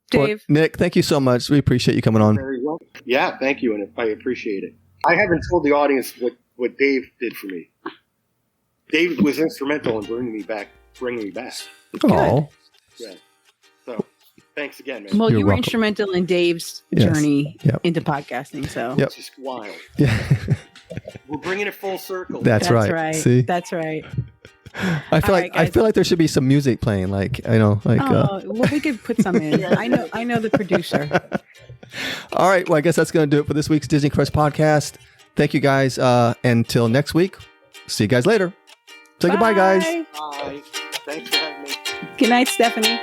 Dave. Well, Nick, thank you so much. We appreciate you coming on. Very well. Yeah, thank you, and I appreciate it. I haven't told the audience what Dave did for me. Dave was instrumental in bringing me back. Oh, Yeah. So, thanks again, man. Well, You're you were welcome. instrumental in Dave's Yes. journey Yep. into podcasting. So Yep. It's just wild. yeah. We're bringing it full circle. That's right. See? That's right. I feel All right, I feel like there should be some music playing, like Well, we could put some in. I know the producer. All right. Well, I guess that's going to do it for this week's Disney Crush podcast. Thank you guys. Until next week. See you guys later. Say goodbye, guys. Bye. Bye. Thanks for having me. Good night, Stephanie.